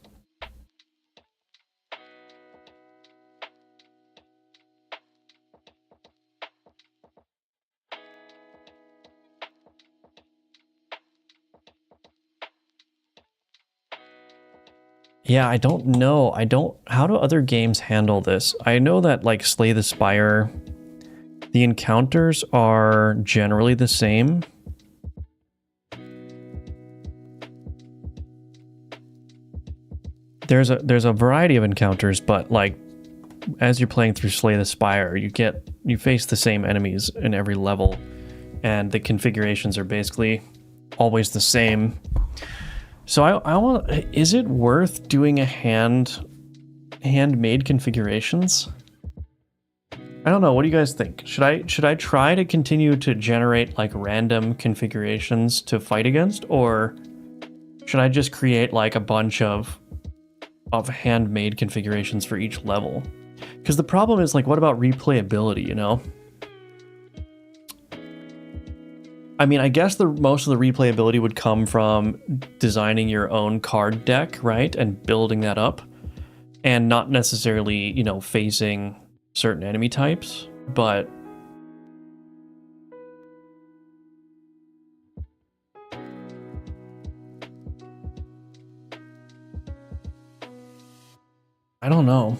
Yeah, I don't know. How do other games handle this? I know that like Slay the Spire, the encounters are generally the same. there's a variety of encounters, but like as you're playing through Slay the Spire, you face the same enemies in every level, and the configurations are basically always the same. So I want, is it worth doing a handmade configurations? I don't know. What do you guys think? Should I try to continue to generate like random configurations to fight against, or should I just create like a bunch of handmade configurations for each level? Because the problem is like, what about replayability, you know? I mean, I guess most of the replayability would come from designing your own card deck, right? And building that up, and not necessarily, you know, facing certain enemy types, but I don't know.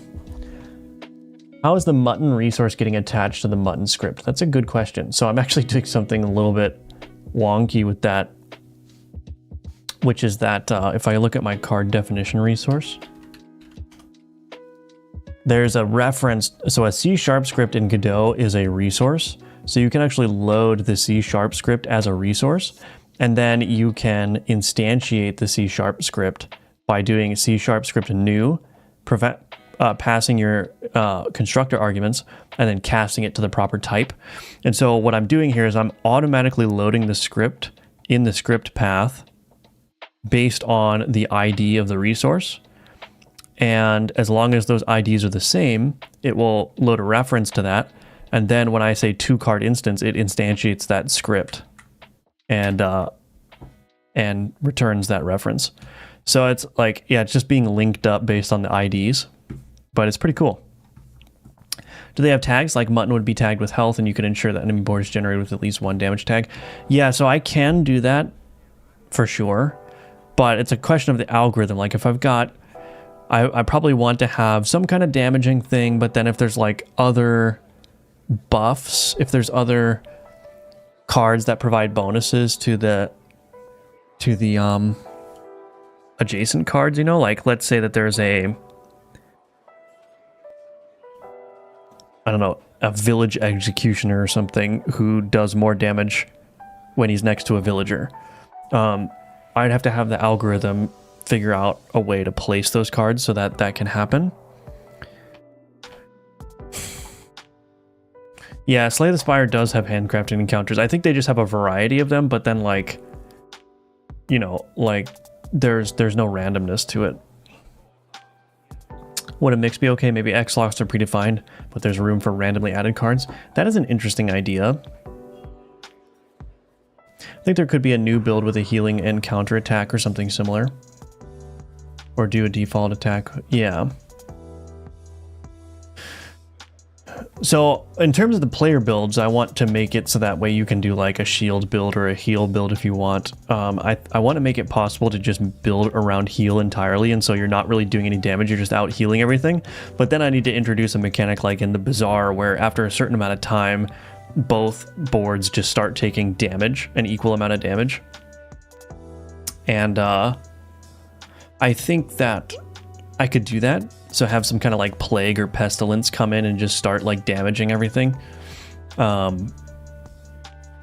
How is the mutton resource getting attached to the mutton script? That's a good question. So I'm actually doing something a little bit wonky with that, which is that if I look at my card definition resource, there's a reference. So a C# script in Godot is a resource. So you can actually load the C# script as a resource, and then you can instantiate the C# script by doing C# script new, passing your constructor arguments, and then casting it to the proper type. And so what I'm doing here is I'm automatically loading the script in the script path based on the ID of the resource. And as long as those IDs are the same, it will load a reference to that. And then when I say 2-card instance, it instantiates that script and returns that reference. So it's like, yeah, it's just being linked up based on the IDs, but it's pretty cool. Do they have tags? Like mutton would be tagged with health, and you can ensure that enemy board is generated with at least 1 damage tag. Yeah, so I can do that for sure, but it's a question of the algorithm. Like if I've got, I probably want to have some kind of damaging thing, but then if there's like other buffs, if there's other cards that provide bonuses to the adjacent cards, you know, like let's say that there's a, I don't know, a village executioner or something who does more damage when he's next to a villager. I'd have to have the algorithm figure out a way to place those cards so that that can happen. Yeah, Slay the Spire does have handcrafted encounters. I think they just have a variety of them, but then like, you know, like there's no randomness to it. Would a mix be okay? Maybe X locks are predefined, but there's room for randomly added cards. That is an interesting idea. I think there could be a new build with a healing and counter attack or something similar. Or do a default attack. Yeah. So in terms of the player builds, I want to make it so that way you can do like a shield build or a heal build if you want. I want to make it possible to just build around heal entirely, and so you're not really doing any damage, you're just out healing everything. But then I need to introduce a mechanic like in the Bazaar where after a certain amount of time, both boards just start taking damage, an equal amount of damage. And I think that I could do that. So have some kind of like plague or pestilence come in and just start like damaging everything. And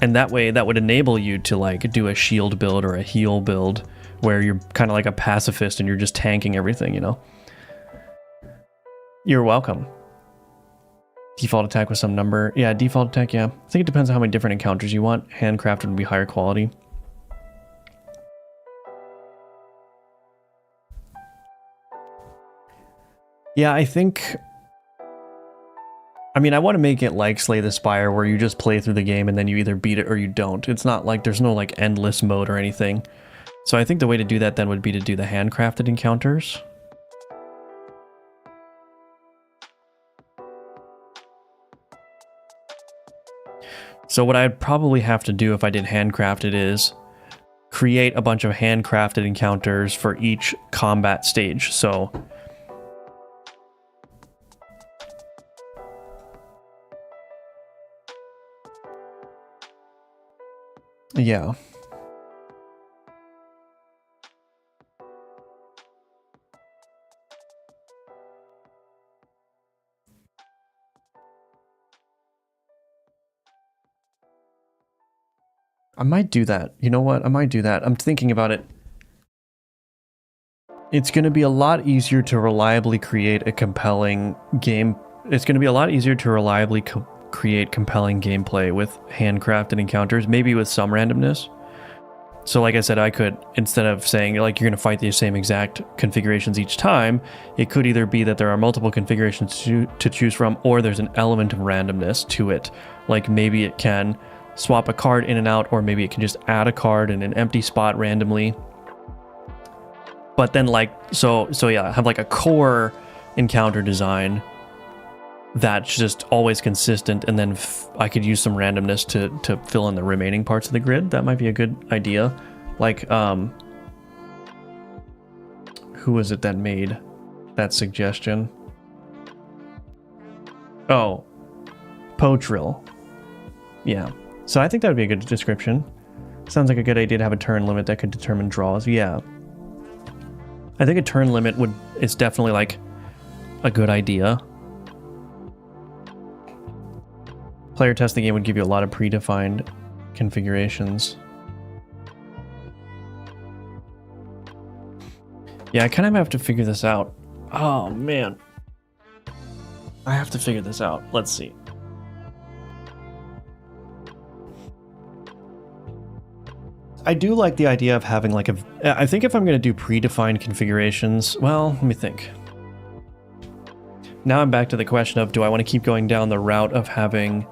that way that would enable you to like do a shield build or a heal build where you're kind of like a pacifist and you're just tanking everything, you know? You're welcome. Default attack with some number. Yeah, default attack, yeah. I think it depends on how many different encounters you want. Handcrafted would be higher quality. Yeah, I think... I mean, I want to make it like Slay the Spire, where you just play through the game and then you either beat it or you don't. It's not like there's no like endless mode or anything. So I think the way to do that then would be to do the handcrafted encounters. So what I'd probably have to do if I did handcrafted is create a bunch of handcrafted encounters for each combat stage. So yeah. I might do that. You know what? I might do that. I'm thinking about it. It's going to be a lot easier to reliably create a compelling game. It's going to be a lot easier to reliably create compelling gameplay with handcrafted encounters, maybe with some randomness. So like I said, I could, instead of saying like you're going to fight the same exact configurations each time, it could either be that there are multiple configurations to choose from, or there's an element of randomness to it. Like maybe it can swap a card in and out, or maybe it can just add a card in an empty spot randomly. But then like, so yeah, have like a core encounter design that's just always consistent, and then I could use some randomness to fill in the remaining parts of the grid. That might be a good idea. Like, who was it that made that suggestion? Oh, Potrill. Yeah. So I think that would be a good description. Sounds like a good idea to have a turn limit that could determine draws. Yeah. I think a turn limit is definitely like a good idea. Player testing game would give you a lot of predefined configurations. Yeah, I kind of have to figure this out. Oh man. I have to figure this out. Let's see. I do like the idea of having like I think if I'm going to do predefined configurations, well, let me think. Now I'm back to the question of, do I want to keep going down the route of having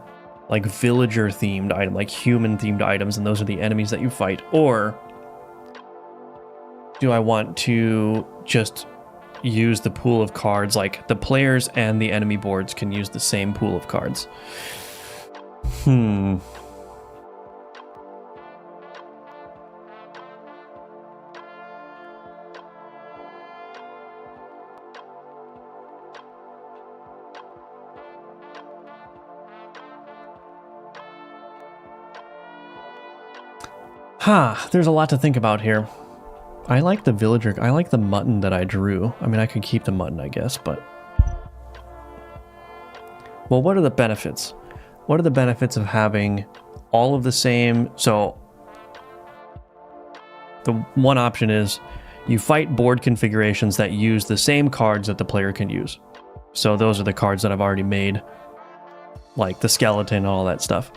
like villager themed item, like human themed items, and those are the enemies that you fight, or do I want to just use the pool of cards, like the players and the enemy boards can use the same pool of cards? There's a lot to think about here. I like the villager. I like the mutton that I drew. I mean, I could keep the mutton, I guess, but... Well, what are the benefits? What are the benefits of having all of the same... So, the one option is you fight board configurations that use the same cards that the player can use. So those are the cards that I've already made, like the skeleton and all that stuff.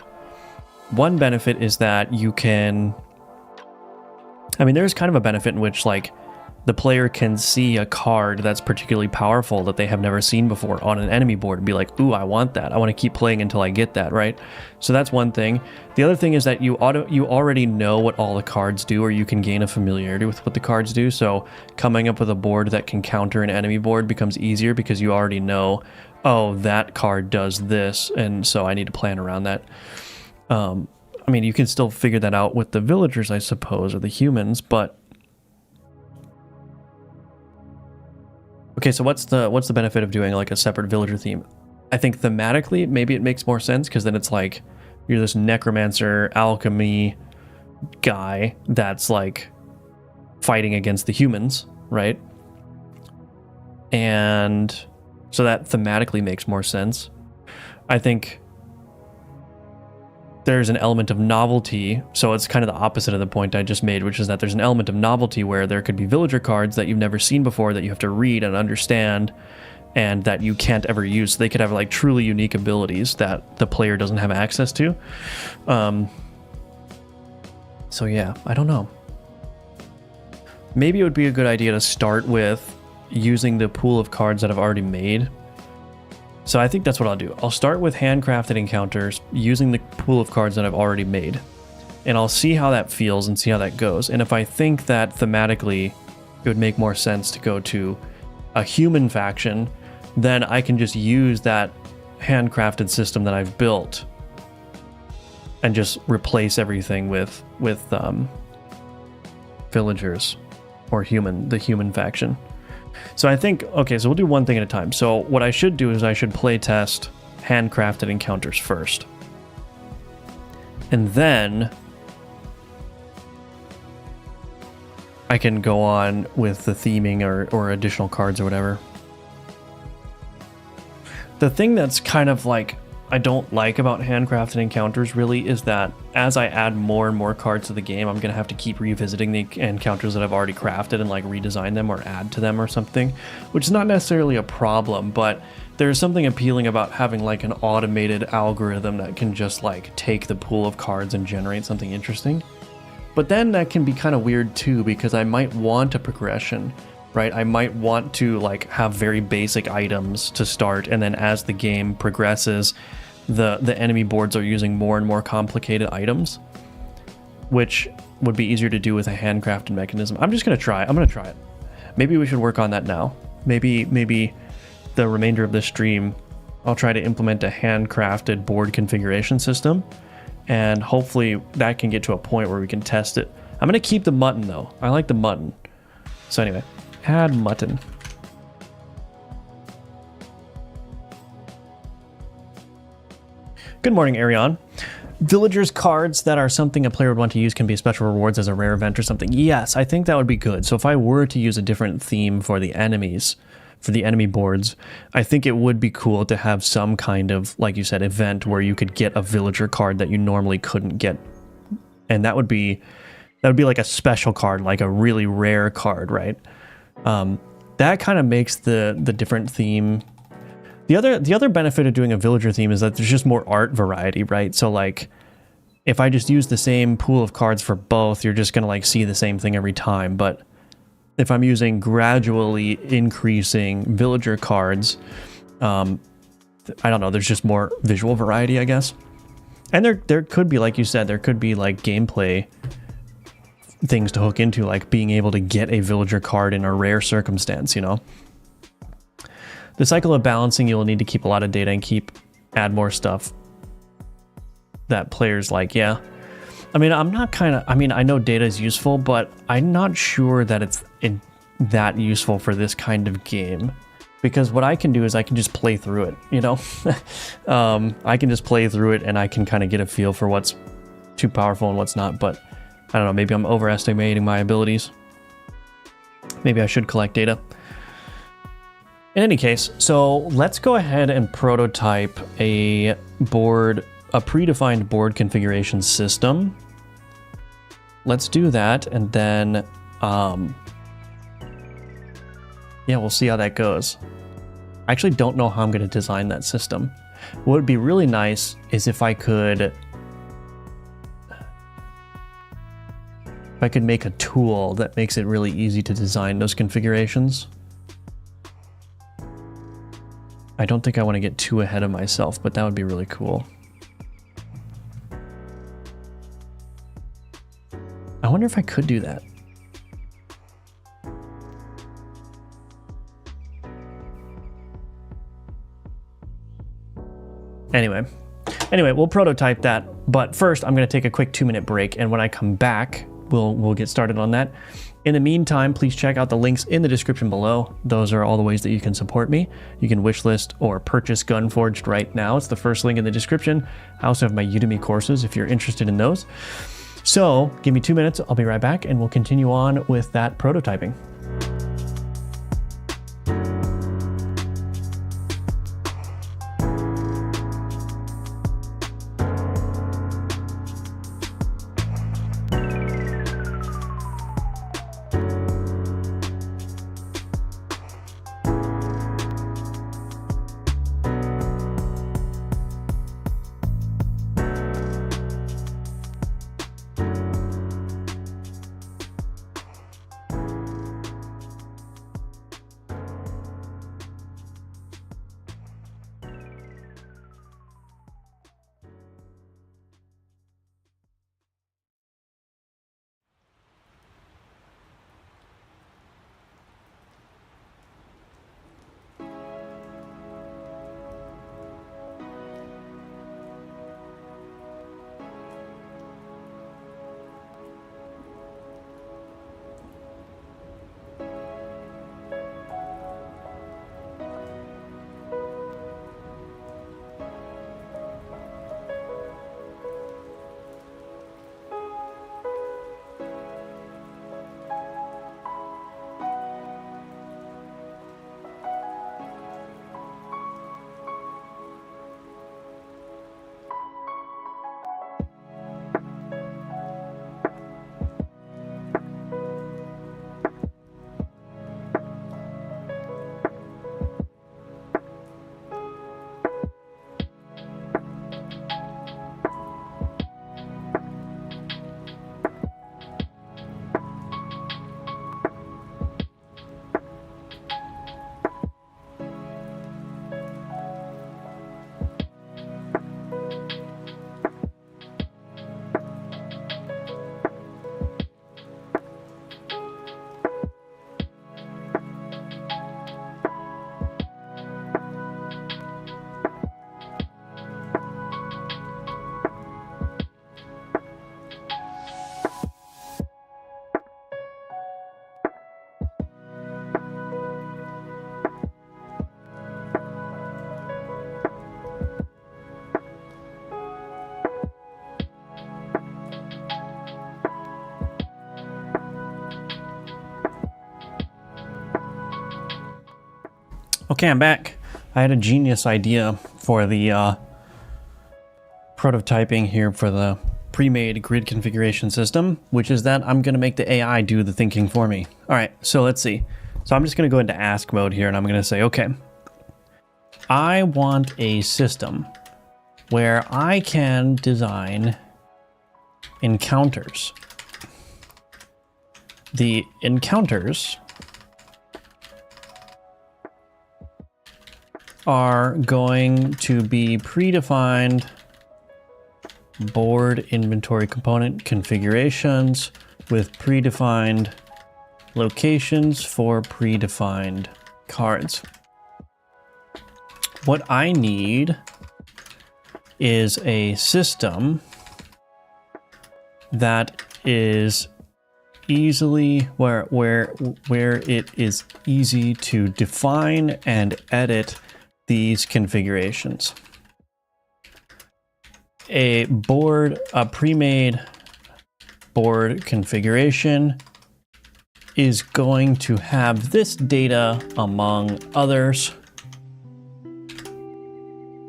One benefit is that you can... I mean, there's kind of a benefit in which, like, the player can see a card that's particularly powerful that they have never seen before on an enemy board and be like, ooh, I want that. I want to keep playing until I get that, right? So that's one thing. The other thing is that you already know what all the cards do, or you can gain a familiarity with what the cards do. So coming up with a board that can counter an enemy board becomes easier because you already know, oh, that card does this, and so I need to plan around that. I mean, you can still figure that out with the villagers, I suppose, or the humans, but... Okay, so what's the benefit of doing like a separate villager theme? I think thematically, maybe it makes more sense, because then it's like, you're this necromancer, alchemy guy that's like fighting against the humans, right? And so that thematically makes more sense. I think there's an element of novelty, so it's kind of the opposite of the point I just made, which is that there's an element of novelty where there could be villager cards that you've never seen before that you have to read and understand and that you can't ever use. So they could have like truly unique abilities that the player doesn't have access to. So yeah, I don't know. Maybe it would be a good idea to start with using the pool of cards that I've already made. So I think that's what I'll do. I'll start with handcrafted encounters using the pool of cards that I've already made. And I'll see how that feels and see how that goes. And if I think that thematically it would make more sense to go to a human faction, then I can just use that handcrafted system that I've built and just replace everything with villagers or the human faction. So I think, okay, so we'll do one thing at a time. So what I should do is I should play test handcrafted encounters first. And then I can go on with the theming or additional cards or whatever. The thing that's kind of like I don't like about handcrafted encounters really is that as I add more and more cards to the game, I'm gonna have to keep revisiting the encounters that I've already crafted and like redesign them or add to them or something, which is not necessarily a problem, but there's something appealing about having like an automated algorithm that can just like take the pool of cards and generate something interesting. But then that can be kind of weird too, because I might want a progression, right? I might want to like have very basic items to start, and then as the game progresses, the enemy boards are using more and more complicated items, which would be easier to do with a handcrafted mechanism. I'm just gonna try. I'm gonna try it. Maybe we should work on that now. Maybe the remainder of the stream, I'll try to implement a handcrafted board configuration system, and hopefully that can get to a point where we can test it. I'm gonna keep the mutton though. I like the mutton. So anyway, add mutton. Good morning, Arion. Villagers cards that are something a player would want to use can be special rewards as a rare event or something. Yes, I think that would be good. So if I were to use a different theme for the enemies, for the enemy boards, I think it would be cool to have some kind of, like you said, event where you could get a villager card that you normally couldn't get. And that would be like a special card, like a really rare card, right? That kind of makes the different theme. The other benefit of doing a villager theme is that there's just more art variety, right? So like if I just use the same pool of cards for both, you're just gonna like see the same thing every time. But if I'm using gradually increasing villager cards, I don't know, there's just more visual variety, I guess. And there could be, like you said, there could be like gameplay things to hook into, like being able to get a villager card in a rare circumstance, you know? The cycle of balancing, you'll need to keep a lot of data and add more stuff that players like, yeah. I mean, I know data is useful, but I'm not sure that it's that useful for this kind of game. Because what I can do is I can just play through it, you know? I can just play through it and I can kind of get a feel for what's too powerful and what's not, but I don't know, maybe I'm overestimating my abilities. Maybe I should collect data. In any case, so let's go ahead and prototype a predefined board configuration system. Let's do that, and then, yeah, we'll see how that goes. I actually don't know how I'm going to design that system. What would be really nice is if I could make a tool that makes it really easy to design those configurations. I don't think I want to get too ahead of myself, but that would be really cool. I wonder if I could do that. Anyway, we'll prototype that, but first I'm going to take a quick 2-minute break, and when I come back, we'll get started on that. In the meantime, please check out the links in the description below. Those are all the ways that you can support me. You can wishlist or purchase Gunforged right now. It's the first link in the description. I also have my Udemy courses if you're interested in those. So give me 2 minutes, I'll be right back, and we'll continue on with that prototyping. Okay, I'm back. I had a genius idea for the prototyping here for the pre-made grid configuration system, which is that I'm going to make the AI do the thinking for me. All right, so let's see. So I'm just going to go into ask mode here, and I'm going to say, okay, I want a system where I can design encounters. The encounters are going to be predefined board inventory component configurations with predefined locations for predefined cards. What I need is a system that is easily where it is easy to define and edit these configurations. A pre-made board configuration is going to have this data among others: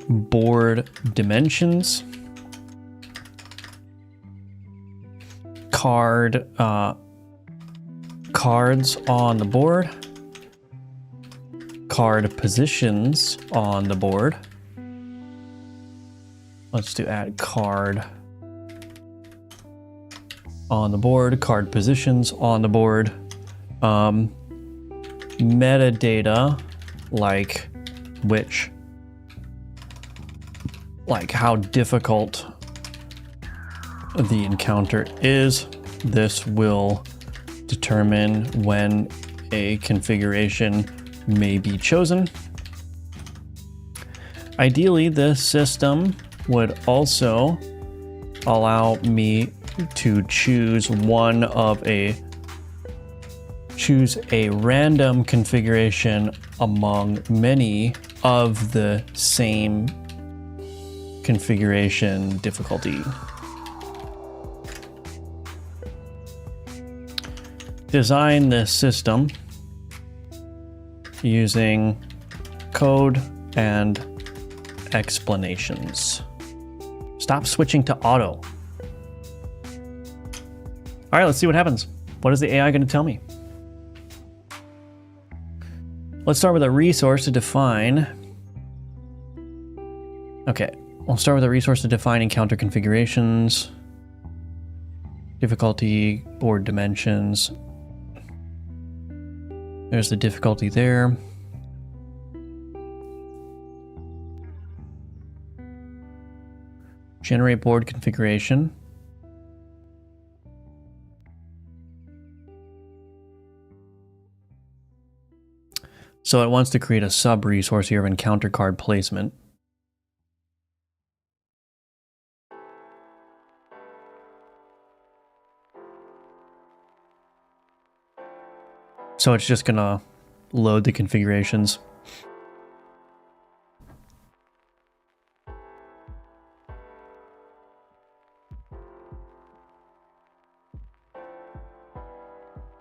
board dimensions, cards on the board, card positions on the board. Let's do add card on the board, card positions on the board, metadata like how difficult the encounter is. This will determine when a configuration may be chosen. Ideally, this system would also allow me to choose a random configuration among many of the same configuration difficulty. Design this system using code and explanations. Stop switching to auto. All right, let's see what happens. What is the AI going to tell me? Let's start with a resource to define. Okay, we'll start with a resource to define encounter configurations, difficulty, board dimensions. There's the difficulty there. Generate board configuration. So it wants to create a sub-resource here of encounter card placement. So it's just gonna load the configurations.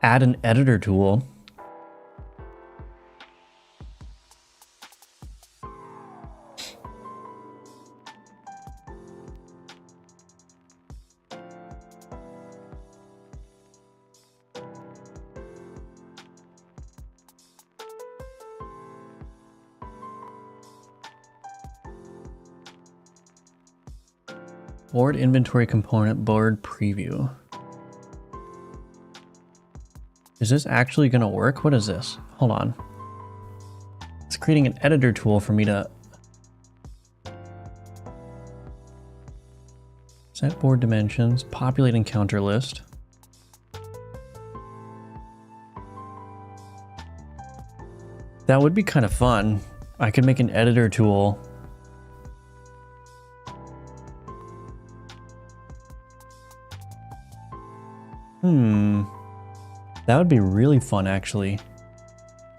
Add an editor tool. Board inventory component, board preview. Is this actually going to work? What is this? Hold on. It's creating an editor tool for me to set board dimensions, populate encounter list. That would be kind of fun. I could make an editor tool. That would be really fun, actually.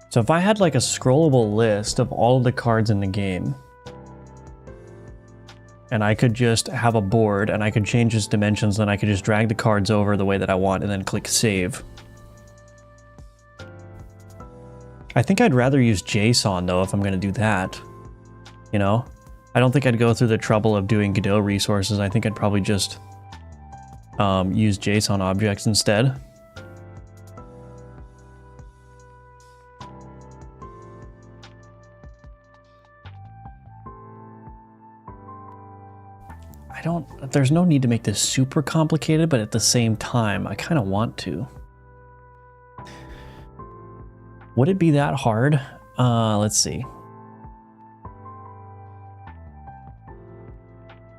So if I had like a scrollable list of all of the cards in the game, and I could just have a board and I could change its dimensions, then I could just drag the cards over the way that I want and then click save. I think I'd rather use JSON though if I'm going to do that. You know, I don't think I'd go through the trouble of doing Godot resources. I think I'd probably just use JSON objects instead. There's no need to make this super complicated, but at the same time, I kind of want to. Would it be that hard? Let's see.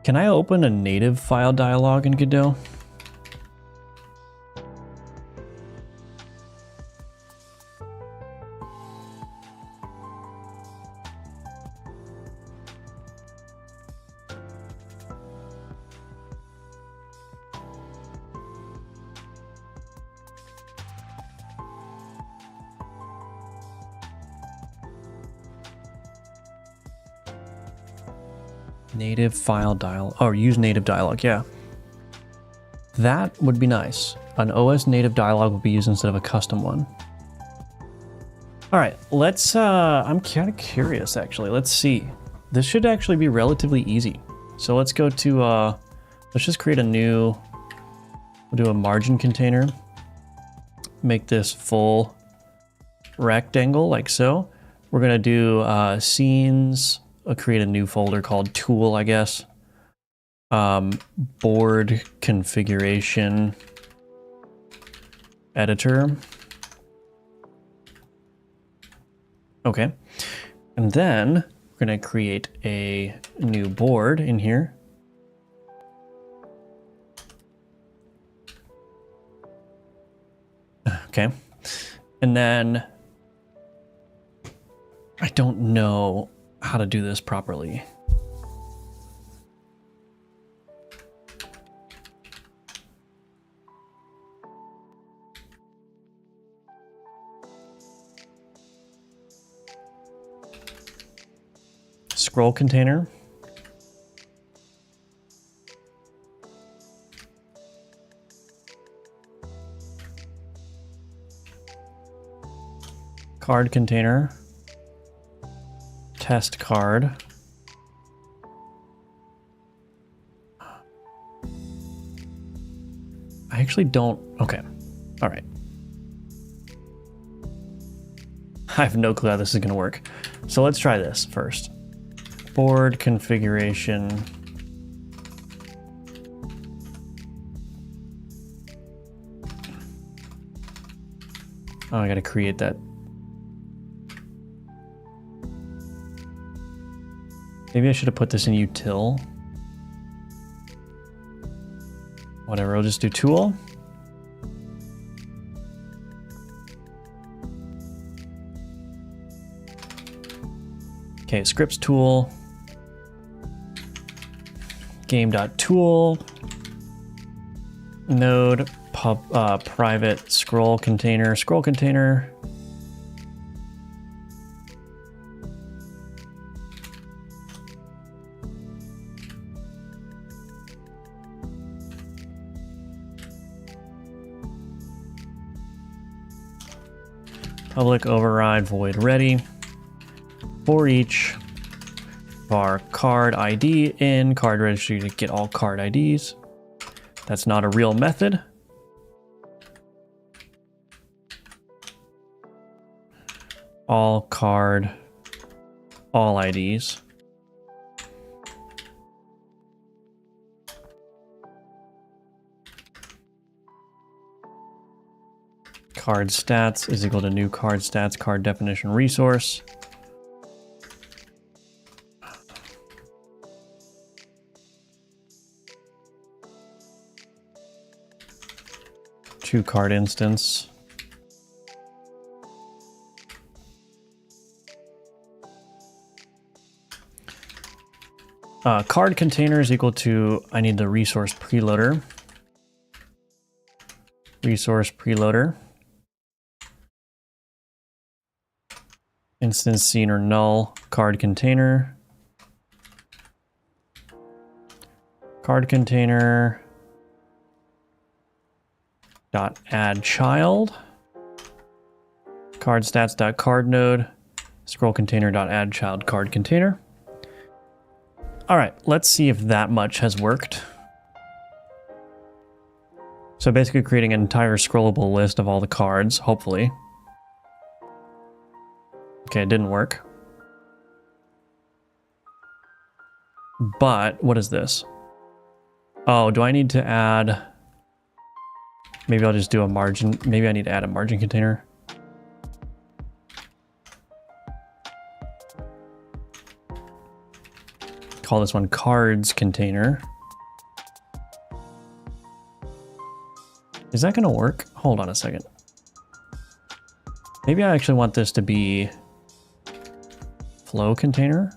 Can I open a native file dialog in Godot? Native file dialog, or use native dialog, yeah. That would be nice. An OS native dialog would be used instead of a custom one. All right, let's, I'm kind of curious actually. Let's see. This should actually be relatively easy. So let's go to, let's just create a new, we'll do a margin container. Make this full rectangle like so. We're gonna do scenes. I'll create a new folder called tool, I guess. Board configuration editor. Okay. And then we're gonna create a new board in here. Okay. And then I don't know how to do this properly. Scroll container. Card container. Test card. I actually don't, okay. All right. I have no clue how this is gonna work. So let's try this first. Board configuration. Oh, I gotta create that. Maybe I should have put this in util. Whatever, I'll just do tool. Okay, scripts tool. Game.tool. Node private scroll container. Scroll container. Public override void ready. For each var card ID in card registry to get all card IDs. That's not a real method. All card, all IDs. Card stats is equal to new card stats, card definition resource. To card instance. Card container is equal to, I need the resource preloader. Resource preloader. Instance scene or null card container. Card container dot add child. Card stats.card node, scroll container.add child card container. All right, let's see if that much has worked. So basically creating an entire scrollable list of all the cards, hopefully. Okay, it didn't work. But what is this? Oh, do I need to add... Maybe I'll just do a margin. Maybe I need to add a margin container. Call this one cards container. Is that going to work? Hold on a second. Maybe I actually want this to be flow container.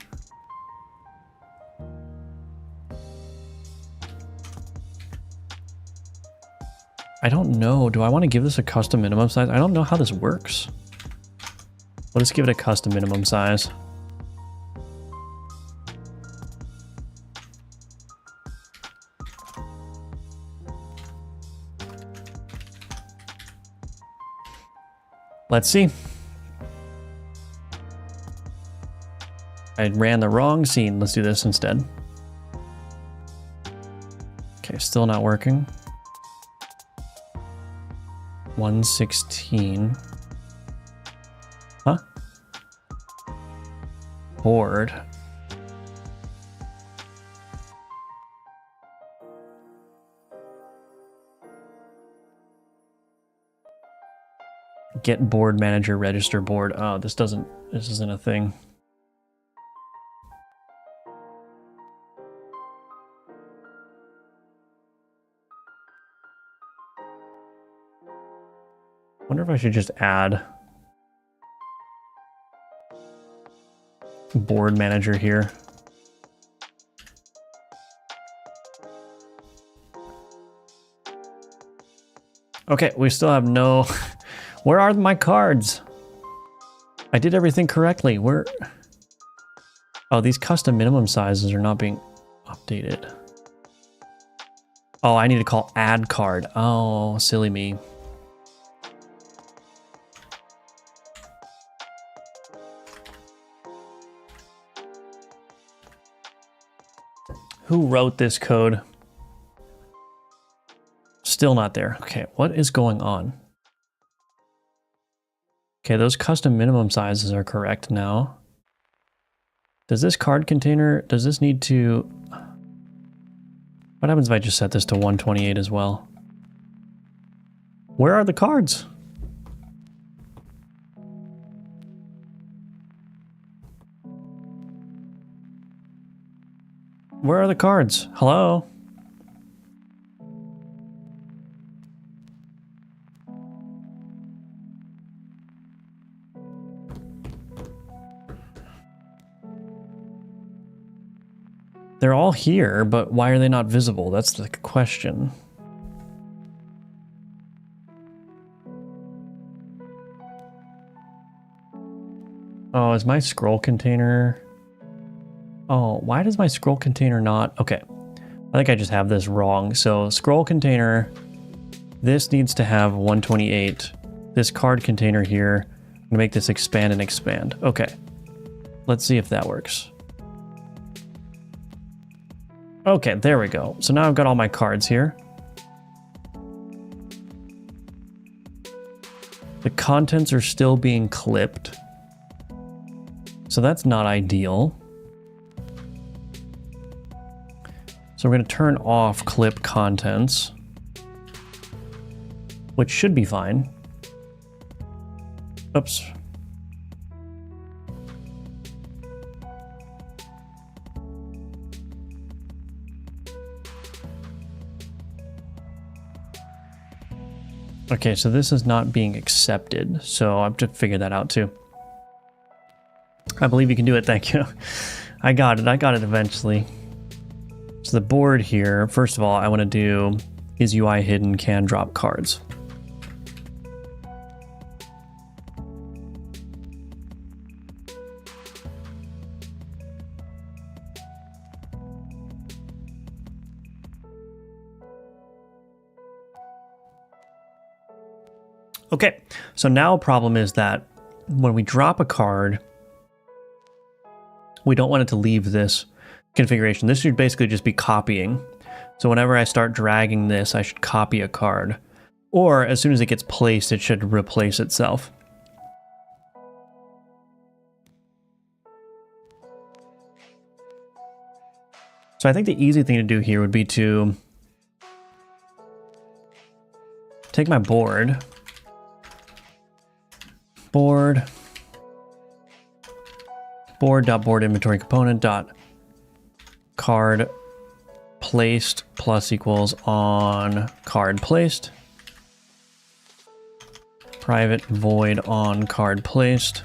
I don't know. Do I want to give this a custom minimum size? I don't know how this works. We'll just give it a custom minimum size. Let's see. I ran the wrong scene. Let's do this instead. Okay, still not working. 116. Huh? Board. Get board manager, register board. Oh, this isn't a thing. Wonder if I should just add board manager here. Okay, we still have no... Where are my cards? I did everything correctly. Where... Oh, these custom minimum sizes are not being updated. Oh, I need to call add card. Oh, silly me. Who wrote this code? Still not there. Okay, what is going on? Okay, those custom minimum sizes are correct now. Does this card container, does this need to... What happens if I just set this to 128 as well? Where are the cards? Where are the cards? Hello? They're all here, but why are they not visible? That's the question. Oh, is my scroll container... Oh, why does my scroll container not... Okay, I think I just have this wrong. So scroll container, this needs to have 128. This card container here, I'm gonna make this expand and expand. Okay, let's see if that works. Okay, there we go. So now I've got all my cards here. The contents are still being clipped. So that's not ideal. So we're going to turn off clip contents, which should be fine. Oops. Okay, so this is not being accepted, so I have to figure that out too. I believe you can do it, thank you. I got it eventually. So the board here, first of all, I want to do is UI hidden can drop cards. Okay, so now a problem is that when we drop a card, we don't want it to leave this configuration. This should basically just be copying. So whenever I start dragging this, I should copy a card. Or as soon as it gets placed, it should replace itself. So I think the easy thing to do here would be to take my board, board.board inventory component dot card placed plus equals on card placed, private void on card placed.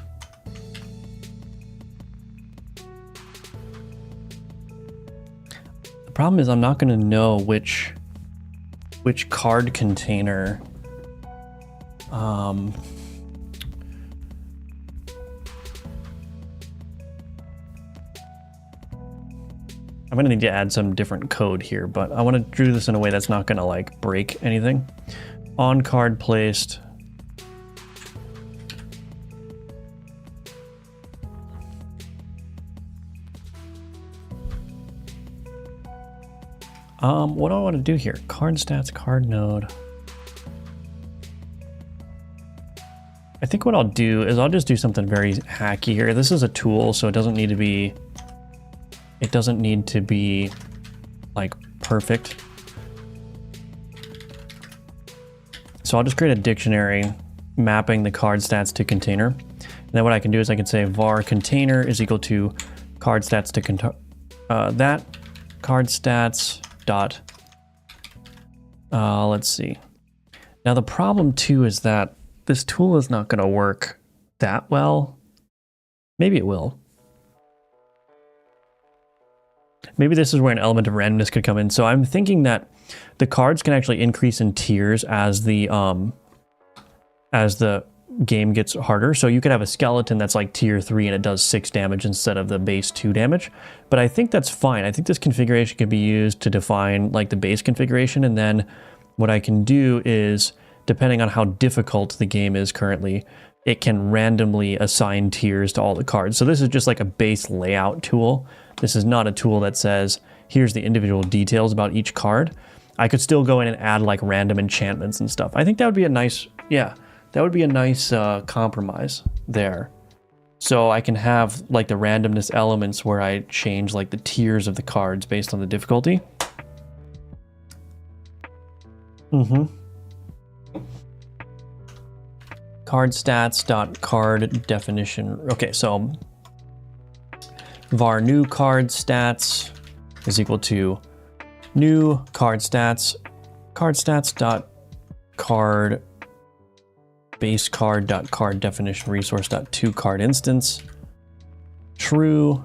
The problem is I'm not going to know which card container I'm going to need to add some different code here, but I want to do this in a way that's not going to like break anything. On card placed. What do I want to do here? Card stats, card node. I think what I'll do is I'll just do something very hacky here. This is a tool, so it doesn't need to be like perfect. So I'll just create a dictionary mapping the card stats to container. And then what I can do is I can say var container is equal to card stats to that card stats dot let's see. Now the problem too is that this tool is not going to work that well. Maybe it will. Maybe this is where an element of randomness could come in. So I'm thinking that the cards can actually increase in tiers as the game gets harder. So you could have a skeleton that's like tier 3 and it does 6 damage instead of the base 2 damage. But I think that's fine. I think this configuration can be used to define like the base configuration. And then what I can do is, depending on how difficult the game is currently, it can randomly assign tiers to all the cards. So this is just like a base layout tool. This is not a tool that says, here's the individual details about each card. I could still go in and add like random enchantments and stuff. I think that would be a nice, yeah, that would be a nice compromise there. So I can have like the randomness elements where I change like the tiers of the cards based on the difficulty. Card stats dot card definition. Okay, so var new card stats is equal to new card stats dot card base card dot card definition resource dot to card instance true.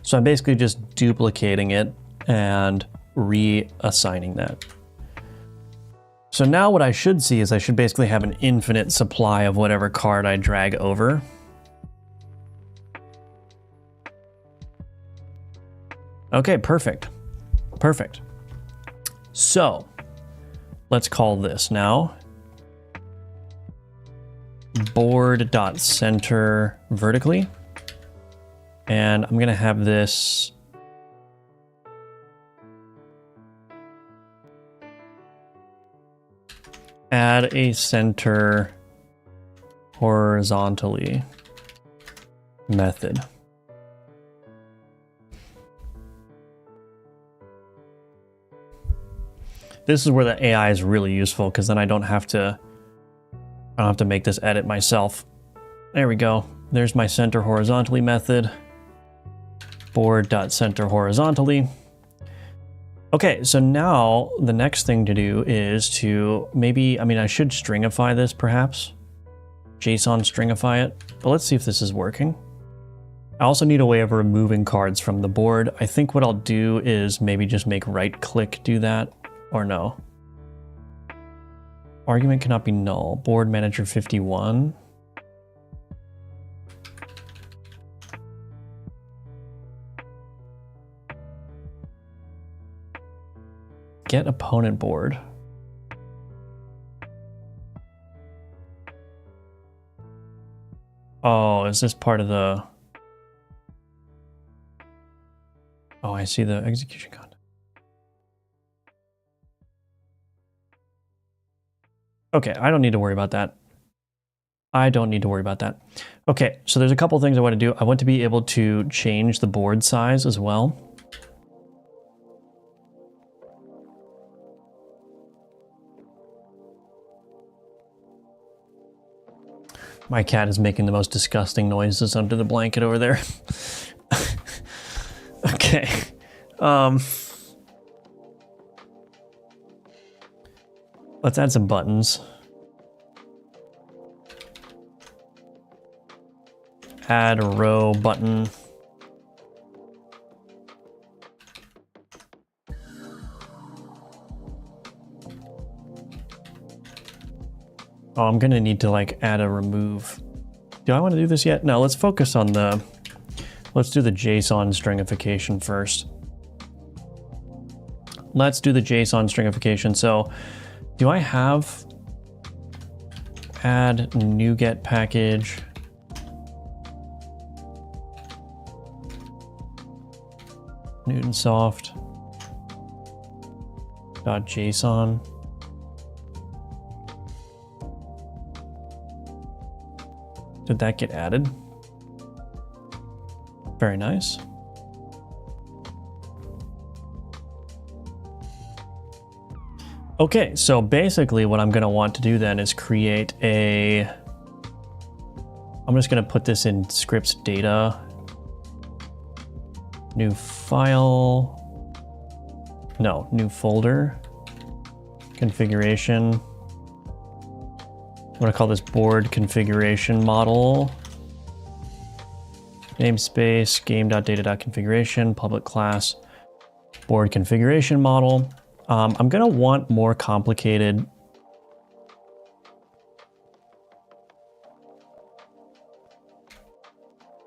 So I'm basically just duplicating it and reassigning that. So now what I should see is I should basically have an infinite supply of whatever card I drag over. Okay, perfect. Perfect. So let's call this now board.center vertically. And I'm going to have this add a center horizontally method. This is where the AI is really useful, because then I don't have to make this edit myself. There we go. There's my center horizontally method. Board.center horizontally. Okay, so now the next thing to do is to maybe, I should stringify this perhaps. JSON stringify it, but let's see if this is working. I also need a way of removing cards from the board. I think what I'll do is maybe just make right click do that, or no. Argument cannot be null. Board manager 51. Get opponent board. Oh, is this part of the... Oh, I see the execution content. Okay, I don't need to worry about that. I don't need to worry about that. Okay, so there's a couple things I want to do. I want to be able to change the board size as well. My cat is making the most disgusting noises under the blanket over there. Okay. Let's add some buttons. Add a row button. Oh, I'm gonna need to like add a remove. Do I want to do this yet? No, let's focus on the, let's do the JSON stringification first. Let's do the JSON stringification. So do I have add NuGet package? Newtonsoft .json. Did that get added? Very nice. Okay, so basically what I'm going to want to do then is create a... I'm just going to put this in scripts data. New file. No, new folder. Configuration. I'm going to call this board configuration model. Namespace, game.data.configuration, public class, board configuration model. I'm going to want more complicated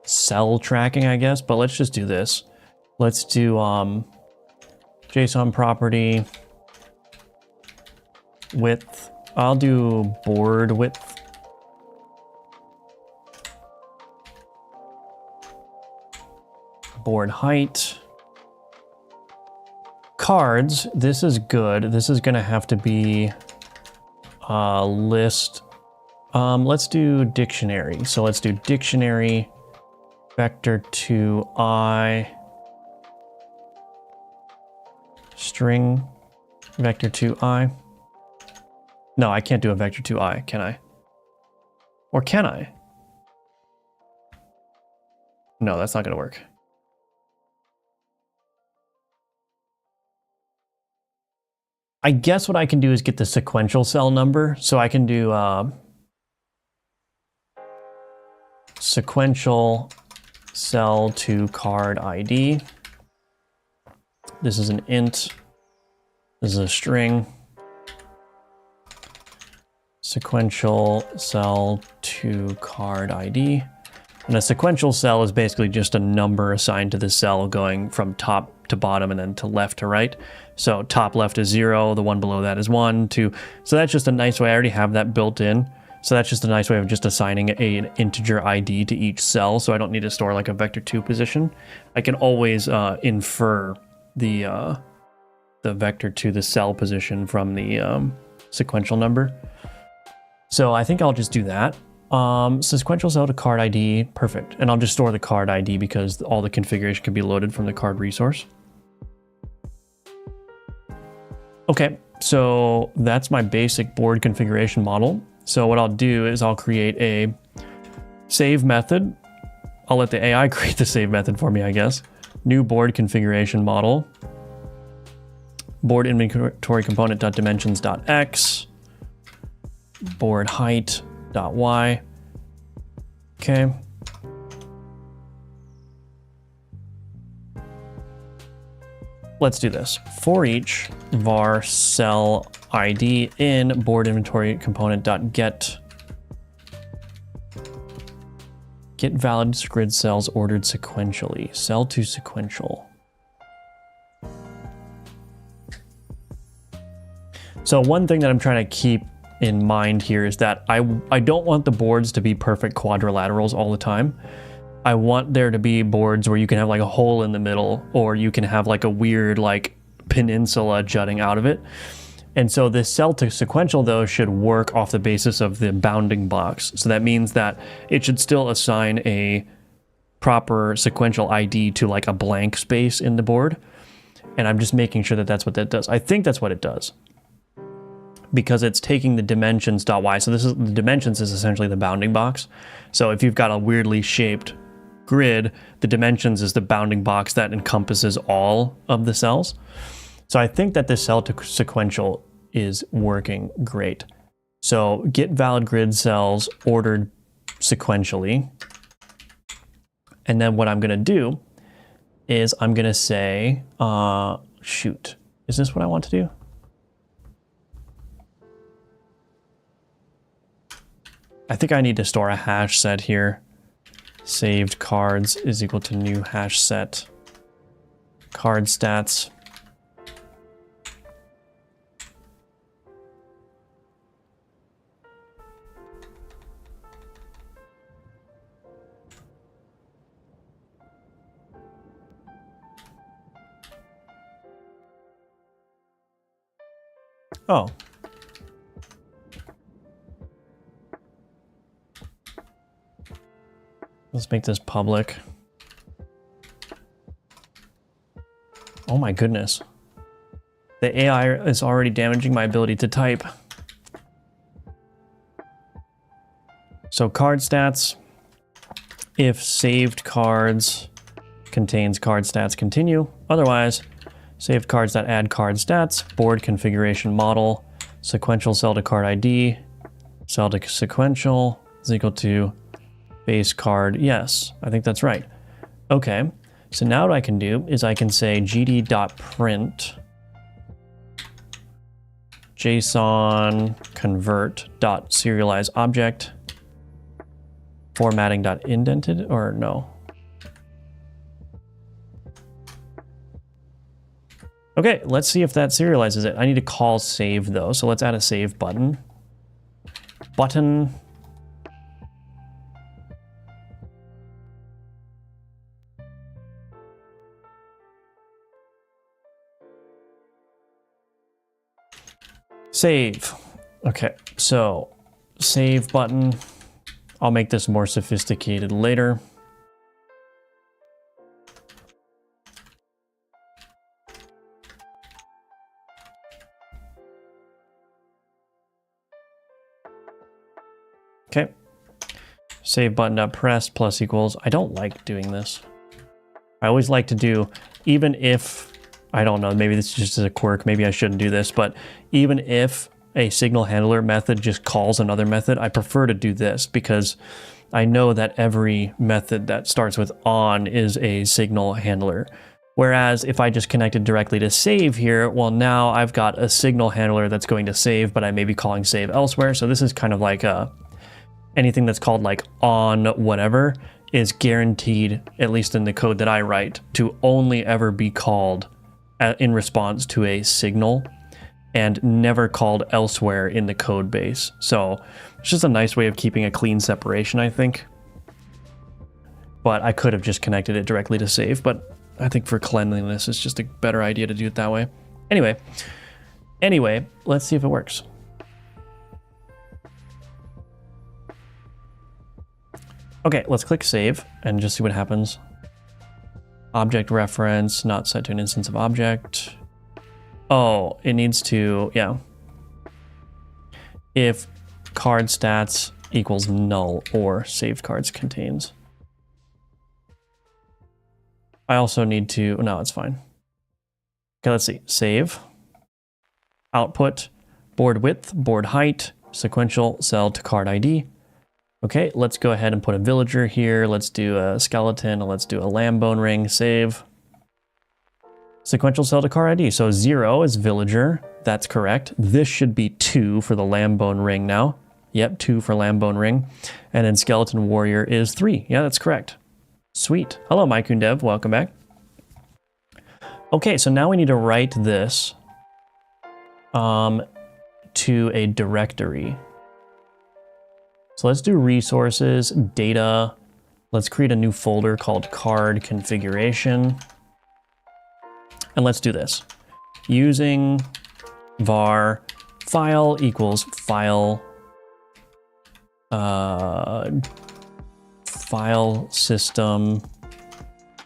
cell tracking, I guess, but let's just do this. Let's do JSON property width. I'll do board width. Board height. Cards, this is good. This is gonna have to be a list. Let's do dictionary. So let's do dictionary vector to I string vector to I. No, I can't do a vector to I, can I? Or can I? No, that's not gonna work. I guess what I can do is get the sequential cell number. So I can do sequential cell to card ID. This is an int. This is a string. Sequential cell to card ID. And a sequential cell is basically just a number assigned to the cell going from top to bottom and then to left to right. So top left is 0, the one below that is 1, 2. So that's just a nice way. I already have that built in. So that's just a nice way of just assigning an integer ID to each cell. So I don't need to store like a vector 2 position. I can always infer the vector to the cell position from the sequential number. So I think I'll just do that. Sequential cell to card ID, perfect. And I'll just store the card ID because all the configuration can be loaded from the card resource. Okay, so that's my basic board configuration model. So what I'll do is I'll create a save method. I'll let the AI create the save method for me, I guess. New board configuration model. Board inventory component.dimensions.x. Board height.y. Okay. Let's do this. For each var cell ID in board inventory component.get get valid grid cells ordered sequentially. Cell to sequential. So one thing that I'm trying to keep in mind here is that I don't want the boards to be perfect quadrilaterals all the time. I want there to be boards where you can have like a hole in the middle, or you can have like a weird like peninsula jutting out of it. And so this cell to sequential though should work off the basis of the bounding box. So that means that it should still assign a proper sequential ID to like a blank space in the board. And I'm just making sure that that's what that does. I think that's what it does, because it's taking the dimensions.y. So this is the dimensions is essentially the bounding box. So if you've got a weirdly shaped grid, the dimensions is the bounding box that encompasses all of the cells. So I think that this cell to sequential is working great. So get valid grid cells ordered sequentially. And then what I'm going to do is I'm going to say, shoot, is this what I want to do? I think I need to store a hash set here. Saved cards is equal to new hash set card stats. Oh. Let's make this public. Oh my goodness. The AI is already damaging my ability to type. So card stats, if saved cards contains card stats, continue. Otherwise, saved cards that add card stats, board configuration model, sequential cell to card ID, cell to sequential is equal to base card. Yes, I think that's right. Okay, so now what I can do is I can say gd.print JSON convert dot serialize object formatting dot indented, or no. Okay, let's see if that serializes it. I need to call save though, so let's add a save button. Button. Save. Okay, so save button. I'll make this more sophisticated later. Okay. Save button up pressed plus equals. I don't like doing this. I always like to do, even if, I don't know, maybe this is just a quirk, maybe I shouldn't do this, but even if a signal handler method just calls another method, I prefer to do this because I know that every method that starts with on is a signal handler. Whereas if I just connected directly to save here, well, now I've got a signal handler that's going to save, but I may be calling save elsewhere. So this is kind of like anything that's called like on whatever is guaranteed, at least in the code that I write, to only ever be called in response to a signal and never called elsewhere in the code base. So it's just a nice way of keeping a clean separation, I think. But I could have just connected it directly to save, but I think for cleanliness, it's just a better idea to do it that way. Anyway, let's see if it works. Okay, let's click save and just see what happens. Object reference, not set to an instance of object. Oh, it needs to, yeah. If card stats equals null or saved cards contains. I also need to, no, it's fine. Okay, let's see, save. Output, board width, board height, sequential cell to card ID. Okay, let's go ahead and put a villager here. Let's do a skeleton, and let's do a lamb bone ring, save. Sequential cell to card ID. So 0 is villager, that's correct. This should be 2 for the lamb bone ring now. Yep, 2 for lamb bone ring. And then skeleton warrior is 3. Yeah, that's correct. Sweet. Hello, MyCoonDev, welcome back. Okay, so now we need to write this to a directory. So let's do resources, data. Let's create a new folder called card configuration. And let's do this. Using var file equals file file system,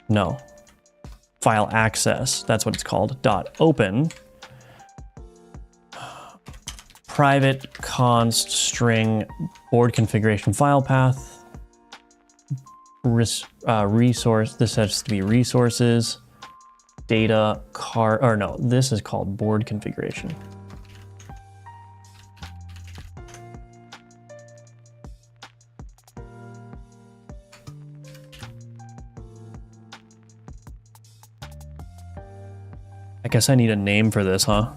no, file access, that's what it's called, dot open private const string board configuration file path resource, this has to be resources, data, card, or no, this is called board configuration. I guess I need a name for this, huh?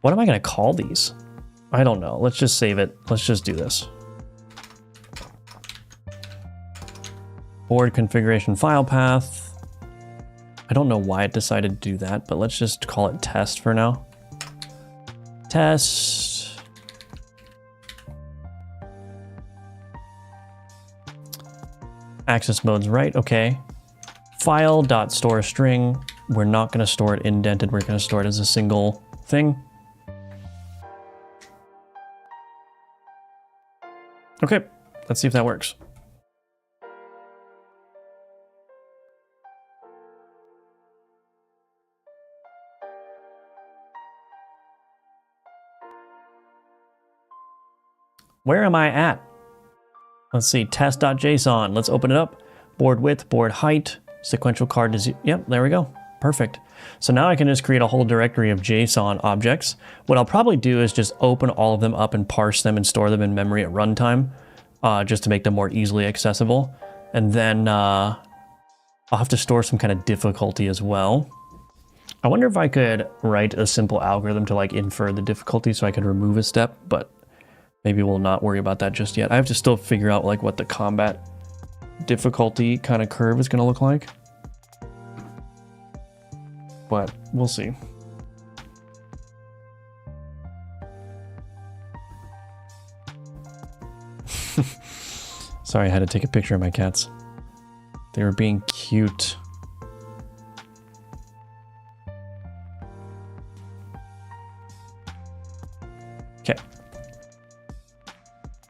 What am I going to call these? I don't know. Let's just save it. Let's just do this. Board configuration file path. I don't know why it decided to do that, but let's just call it test for now. Test. Access mode's right. Okay. File.store string. We're not going to store it indented. We're going to store it as a single thing. Okay, let's see if that works. Where am I at? Let's see, test.json. Let's open it up. Board width, board height, sequential card is, yep, there we go. Perfect. So now I can just create a whole directory of JSON objects. What I'll probably do is just open all of them up and parse them and store them in memory at runtime, just to make them more easily accessible. And then I'll have to store some kind of difficulty as well. I wonder if I could write a simple algorithm to like infer the difficulty so I could remove a step, but maybe we'll not worry about that just yet. I have to still figure out like what the combat difficulty kind of curve is going to look like. But we'll see. Sorry, I had to take a picture of my cats. They were being cute. Okay.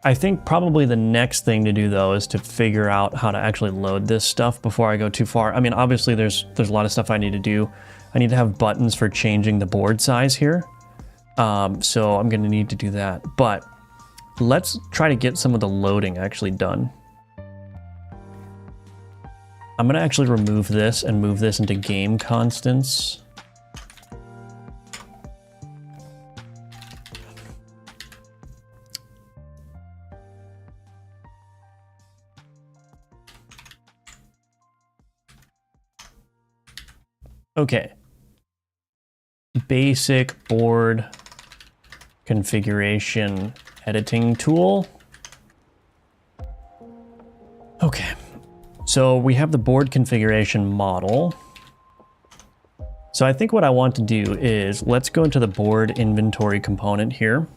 I think probably the next thing to do though is to figure out how to actually load this stuff before I go too far. I mean, obviously there's a lot of stuff I need to do. I need to have buttons for changing the board size here. So I'm gonna need to do that. But let's try to get some of the loading actually done. I'm gonna actually remove this and move this into game constants. Okay. Basic board configuration editing tool. Okay. So we have the board configuration model. So I think what I want to do is let's go into the board inventory component here.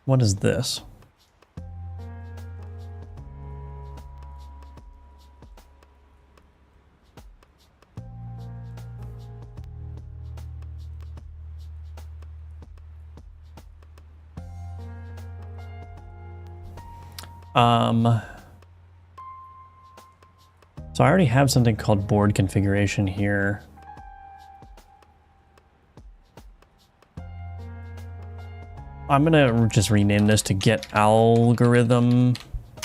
What is this? So I already have something called board configuration here. I'm gonna just rename this to get algorithm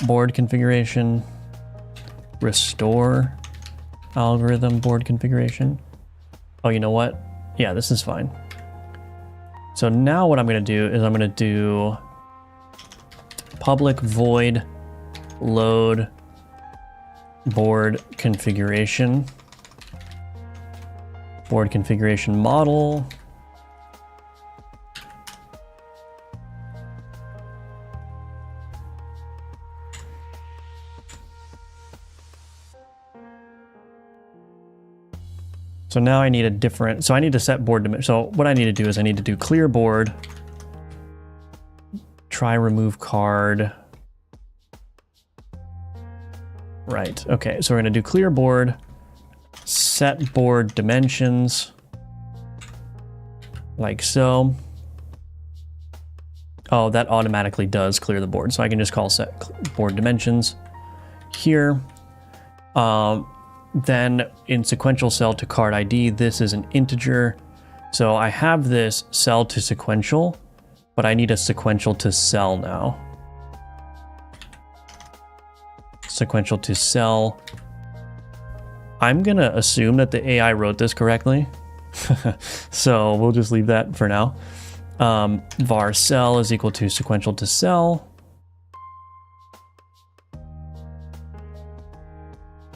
board configuration, restore algorithm board configuration. Oh, you know what? Yeah, this is fine. So now what I'm gonna do is I'm gonna do public void load board configuration model. So now I need a different, so I need to set board dimension. So what I need to do is I need to do clear board, try remove card. Right, okay, so we're gonna do clear board, set board dimensions, like so. Oh, that automatically does clear the board, so I can just call set board dimensions here. Then in sequential cell to card ID, this is an integer. So I have this cell to sequential, but I need a sequential to cell now. Sequential to cell. I'm gonna assume that the AI wrote this correctly. So we'll just leave that for now. Var cell is equal to sequential to cell.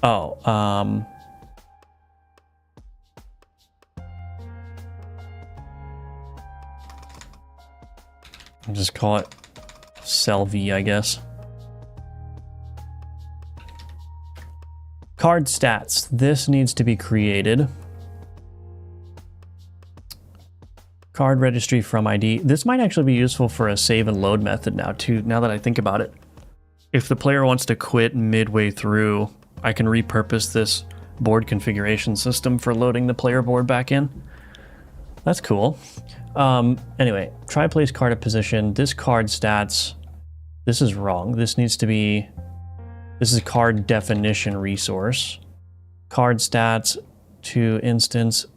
Oh, I'll just call it cell V, I guess. Card stats. This needs to be created. Card registry from ID. This might actually be useful for a save and load method now too, now that I think about it. If the player wants to quit midway through, I can repurpose this board configuration system for loading the player board back in. That's cool. Anyway, try place card at position. This card stats, this is wrong. This needs to be, this is card definition resource. Card stats to instance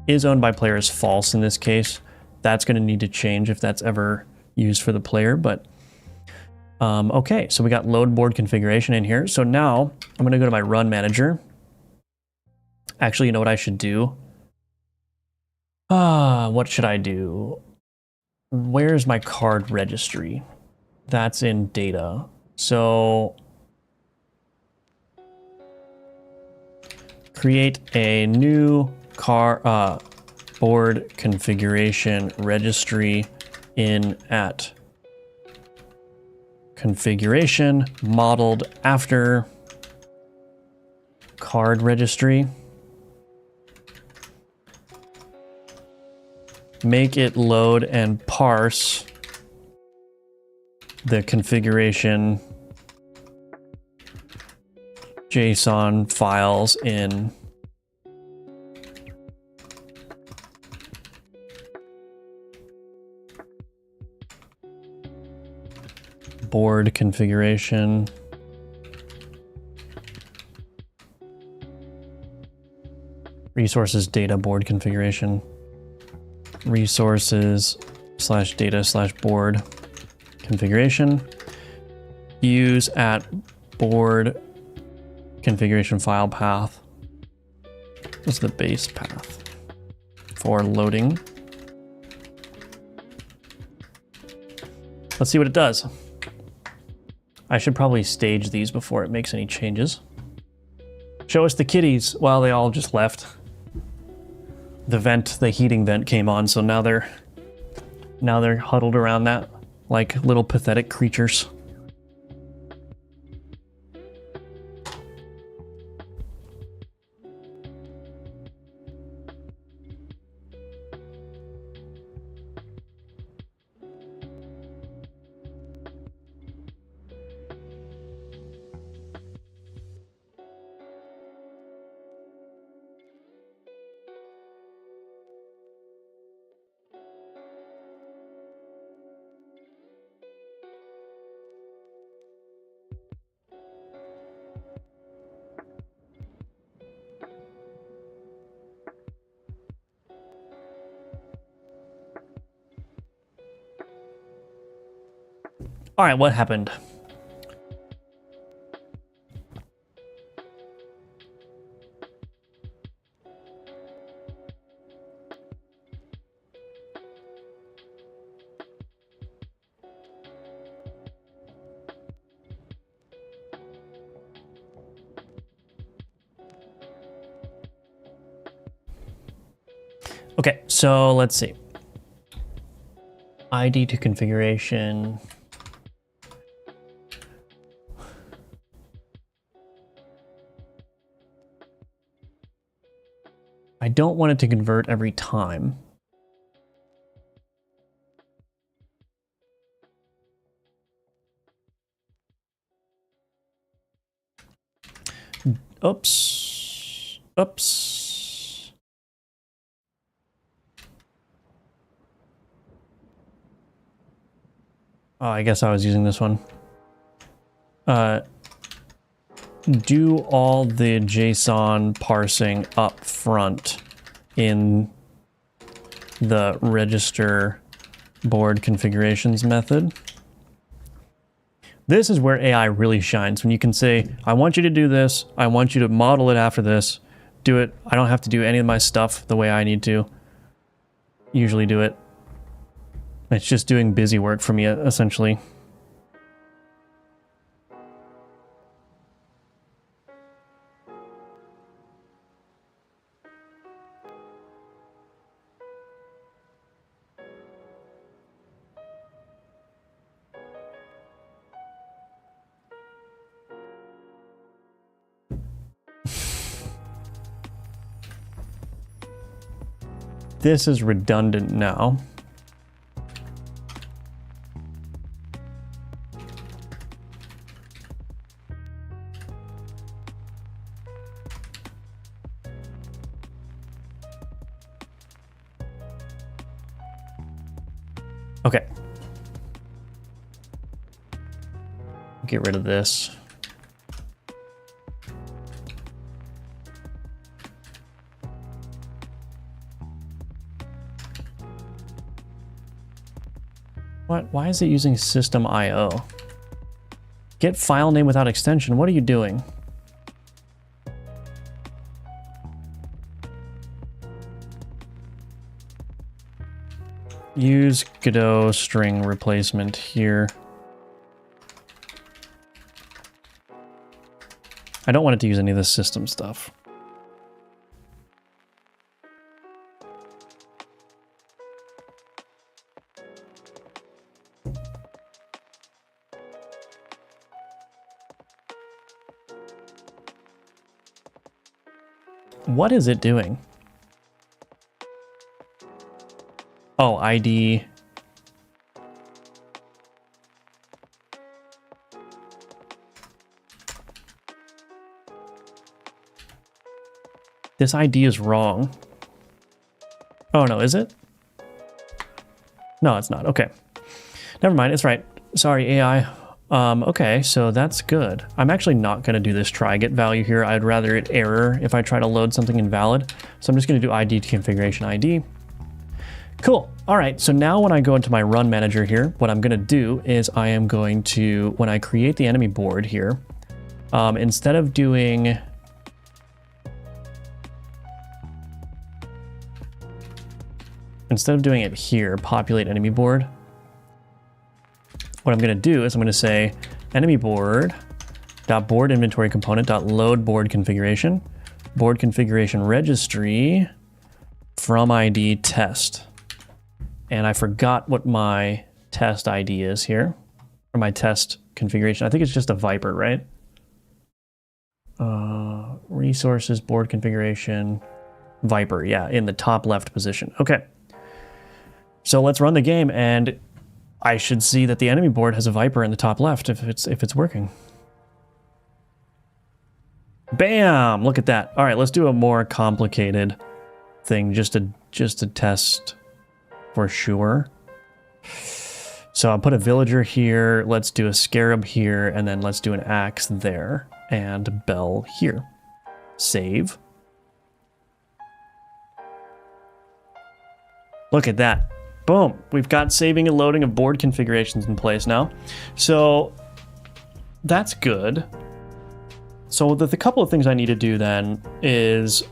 is owned by player is false in this case. That's going to need to change if that's ever used for the player, but okay, so we got load board configuration in here. So now I'm going to go to my run manager. Actually, you know what I should do? What should I do? Where's my card registry? That's in data. So create a new board configuration registry in at configuration modeled after card registry. Make it load and parse the configuration JSON files in board configuration. Resources data board configuration. Resources / data / board configuration. Use at board configuration file path. What's the base path for loading? Let's see what it does. I should probably stage these before it makes any changes. Show us the kitties. Well, they all just left. The heating vent came on, so now they're huddled around that like little pathetic creatures. All right, what happened? Okay, so let's see. ID to configuration. I don't want it to convert every time. Oops. Oops. Oh, I guess I was using this one. Do all the JSON parsing up front in the register board configurations method. This is where AI really shines, when you can say, I want you to do this, I want you to model it after this, do it. I don't have to do any of my stuff the way I need to usually do it. It's just doing busy work for me, essentially. This is redundant now. Okay. Get rid of this. What? Why is it using system IO? Get file name without extension. What are you doing? Use Godot string replacement here. I don't want it to use any of this system stuff. What is it doing? Oh, ID. This ID is wrong. Oh no, is it? No, it's not. Okay. Never mind, it's right. Sorry, AI. Okay, so that's good. I'm actually not going to do this try get value here. I'd rather it error if I try to load something invalid. So I'm just going to do ID to configuration ID. Cool. All right, so now when I go into my run manager here, what I'm going to do is I am going to, when I create the enemy board here, instead of doing it here, populate enemy board, what I'm going to do is I'm going to say enemy board dot board inventory component dot load board configuration registry from ID test. And I forgot what my test ID is here, or my test configuration. I think it's just a Viper, right? Resources, board configuration, Viper, yeah, in the top left position. Okay. So let's run the game, and I should see that the enemy board has a Viper in the top left if it's working. Bam! Look at that. All right, let's do a more complicated thing just to test for sure. So I'll put a villager here, let's do a scarab here, and then let's do an axe there, and bell here. Save. Look at that. Boom. We've got saving and loading of board configurations in place now. So that's good. So the couple of things I need to do then is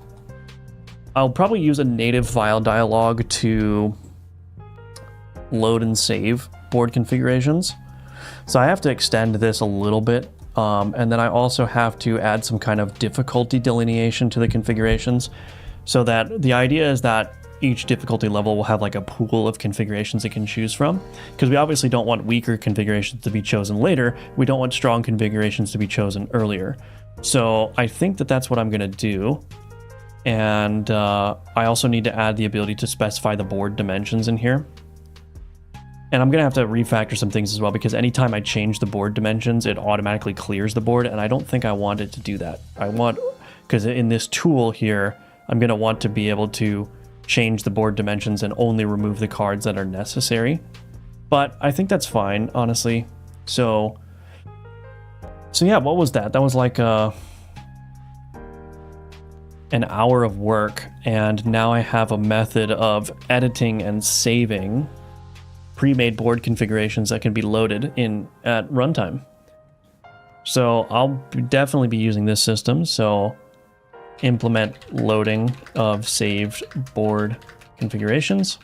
I'll probably use a native file dialog to load and save board configurations. So I have to extend this a little bit. And then I also have to add some kind of difficulty delineation to the configurations, so that the idea is that each difficulty level will have like a pool of configurations it can choose from, because we obviously don't want weaker configurations to be chosen later. We don't want strong configurations to be chosen earlier. So I think that that's what I'm going to do. And I also need to add the ability to specify the board dimensions in here. And I'm going to have to refactor some things as well, because anytime I change the board dimensions, it automatically clears the board. And I don't think I want it to do that. Because in this tool here, I'm going to want to be able to change the board dimensions and only remove the cards that are necessary. But I think that's fine, honestly. So yeah, what was that? That was like an hour of work. And now I have a method of editing and saving pre-made board configurations that can be loaded in at runtime. So I'll definitely be using this system. So implement loading of saved board configurations.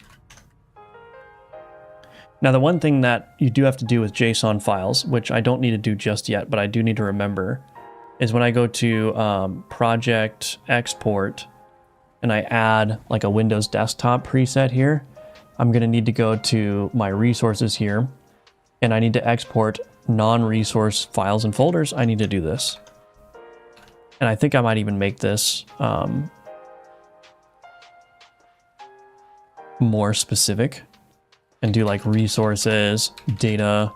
Now, the one thing that you do have to do with JSON files, which I don't need to do just yet, but I do need to remember, is when I go to project export and I add like a Windows desktop preset here, I'm going to need to go to my resources here, and I need to export non-resource files and folders. I need to do this. And I think I might even make this more specific and do like resources, data.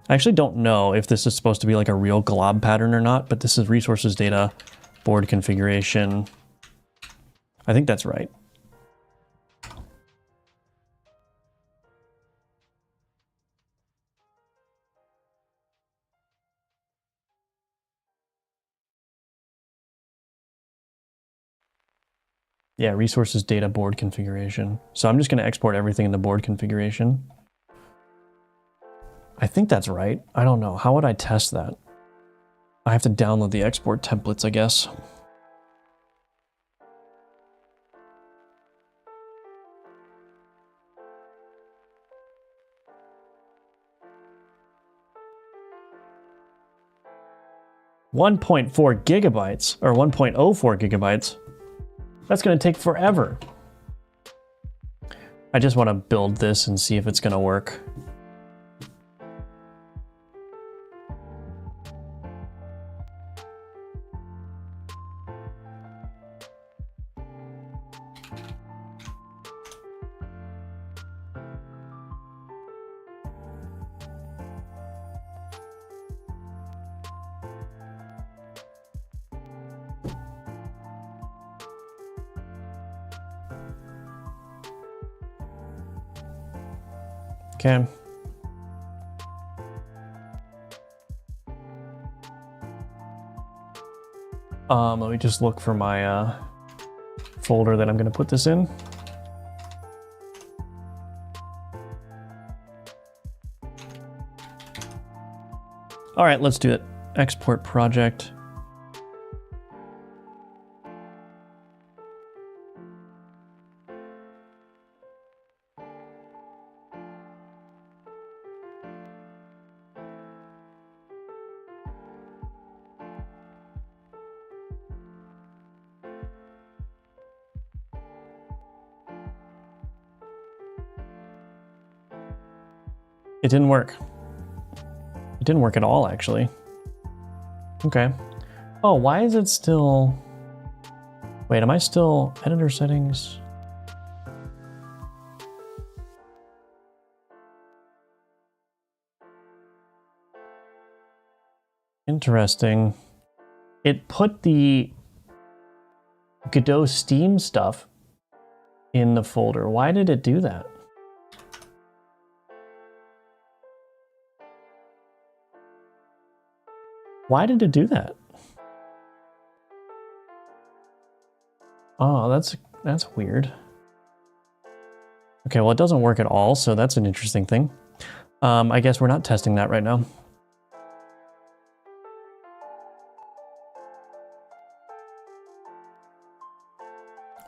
I actually don't know if this is supposed to be like a real glob pattern or not, but this is resources, data, board configuration. I think that's right. Yeah, resources, data, board configuration. So I'm just going to export everything in the board configuration. I think that's right. I don't know. How would I test that? I have to download the export templates, I guess. .4 gigabytes, or 1.04 gigabytes. That's going to take forever. I just want to build this and see if it's going to work. Okay. Let me just look for my folder that I'm going to put this in. All right, let's do it. Export project. It didn't work. It didn't work at all, actually. Okay. Oh, why is it still... Wait, am I still... Editor settings? Interesting. It put the Godot Steam stuff in the folder. Why did it do that? Why did it do that? Oh, that's weird. Okay, well, it doesn't work at all, so that's an interesting thing. I guess we're not testing that right now.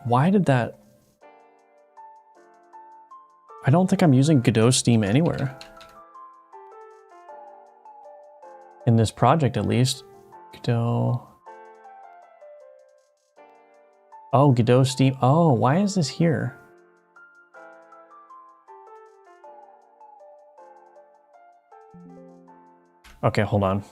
Why did that... I don't think I'm using Godot Steam anywhere. In this project, at least. Godot... Oh, Godot Steam. Oh, why is this here? Okay, hold on.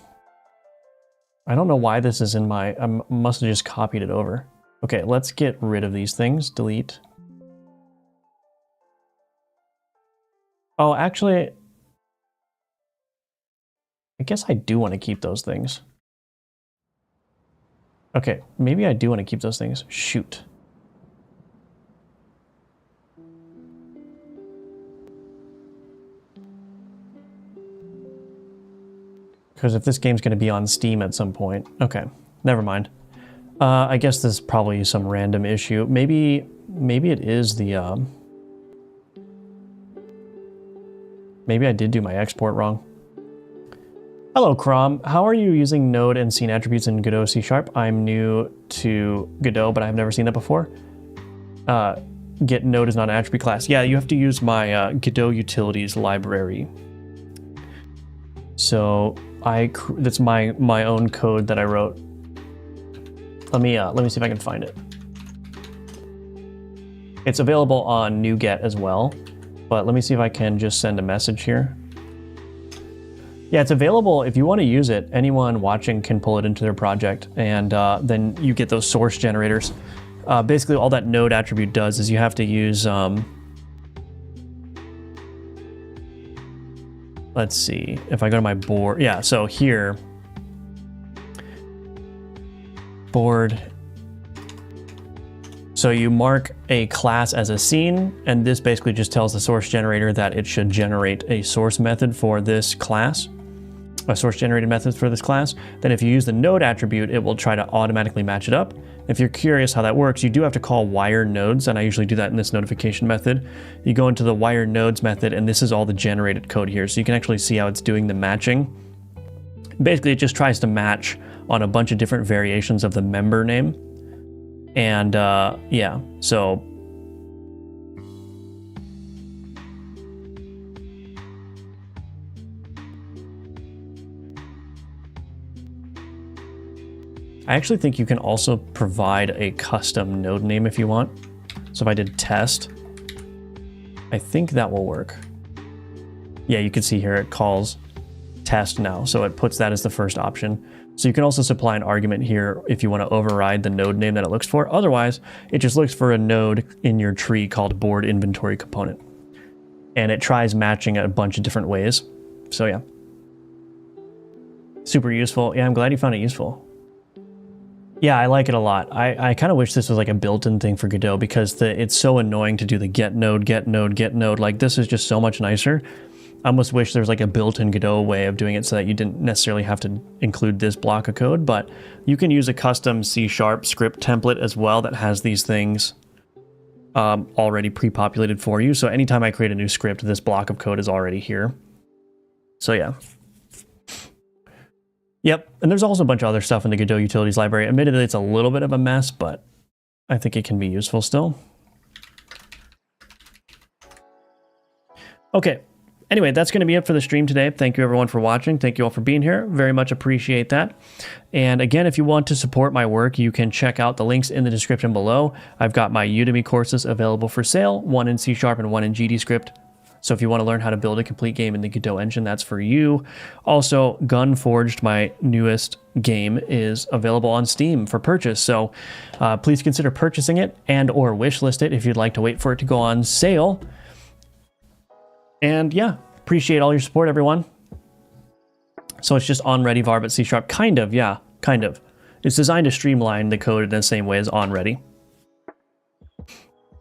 I don't know why this is in my... I must have just copied it over. Okay, let's get rid of these things. Delete. Oh, actually... I guess I do want to keep those things. Okay, maybe I do want to keep those things. Shoot. Because if this game's going to be on Steam at some point... Okay, never mind. I guess this is probably some random issue. Maybe it is the... Maybe I did do my export wrong. Hello, Crom. How are you using node and scene attributes in Godot C#? I'm new to Godot, but I've never seen that before. Get node is not an attribute class. Yeah, you have to use my Godot utilities library. So that's my own code that I wrote. Let me see if I can find it. It's available on NuGet as well, but let me see if I can just send a message here. Yeah, it's available. If you want to use it, anyone watching can pull it into their project, and then you get those source generators. Basically, all that node attribute does is you have to use... let's see, if I go to my board... Yeah, so here... Board... So you mark a class as a scene, and this basically just tells the source generator that it should generate a source method for this class. A source generated method for this class. Then if you use the node attribute, it will try to automatically match it up. If you're curious how that works, you do have to call wire nodes, and I usually do that in this notification method. You go into the wire nodes method, and this is all the generated code here. So you can actually see how it's doing the matching. Basically, it just tries to match on a bunch of different variations of the member name. And yeah, so I actually think you can also provide a custom node name if you want. So if I did test, I think that will work. Yeah, you can see here it calls test now. So it puts that as the first option. So you can also supply an argument here if you want to override the node name that it looks for. Otherwise, it just looks for a node in your tree called board inventory component. And it tries matching a bunch of different ways. So yeah. Super useful. Yeah, I'm glad you found it useful. Yeah, I like it a lot. I kind of wish this was like a built-in thing for Godot because it's so annoying to do the get node, get node, get node. Like this is just so much nicer. I almost wish there was like a built-in Godot way of doing it so that you didn't necessarily have to include this block of code, but you can use a custom C# script template as well that has these things already pre-populated for you. So anytime I create a new script, this block of code is already here. So yeah. Yep, and there's also a bunch of other stuff in the Godot utilities library. Admittedly, it's a little bit of a mess, but I think it can be useful still. Okay. Anyway, that's going to be it for the stream today. Thank you everyone for watching. Thank you all for being here. Very much appreciate that. And again, if you want to support my work, you can check out the links in the description below. I've got my Udemy courses available for sale, one in C# and one in GDScript. So if you want to learn how to build a complete game in the Godot engine, that's for you. Also, Gunforged, my newest game, is available on Steam for purchase. So please consider purchasing it and or wishlist it if you'd like to wait for it to go on sale. And yeah, appreciate all your support, everyone. So it's just onReady var but C#. Kind of, yeah, kind of. It's designed to streamline the code in the same way as onReady.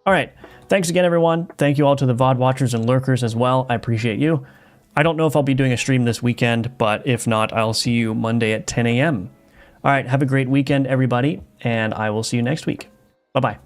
All right. Thanks again, everyone. Thank you all to the VOD watchers and lurkers as well. I appreciate you. I don't know if I'll be doing a stream this weekend, but if not, I'll see you Monday at 10 a.m. All right. Have a great weekend, everybody, and I will see you next week. Bye-bye.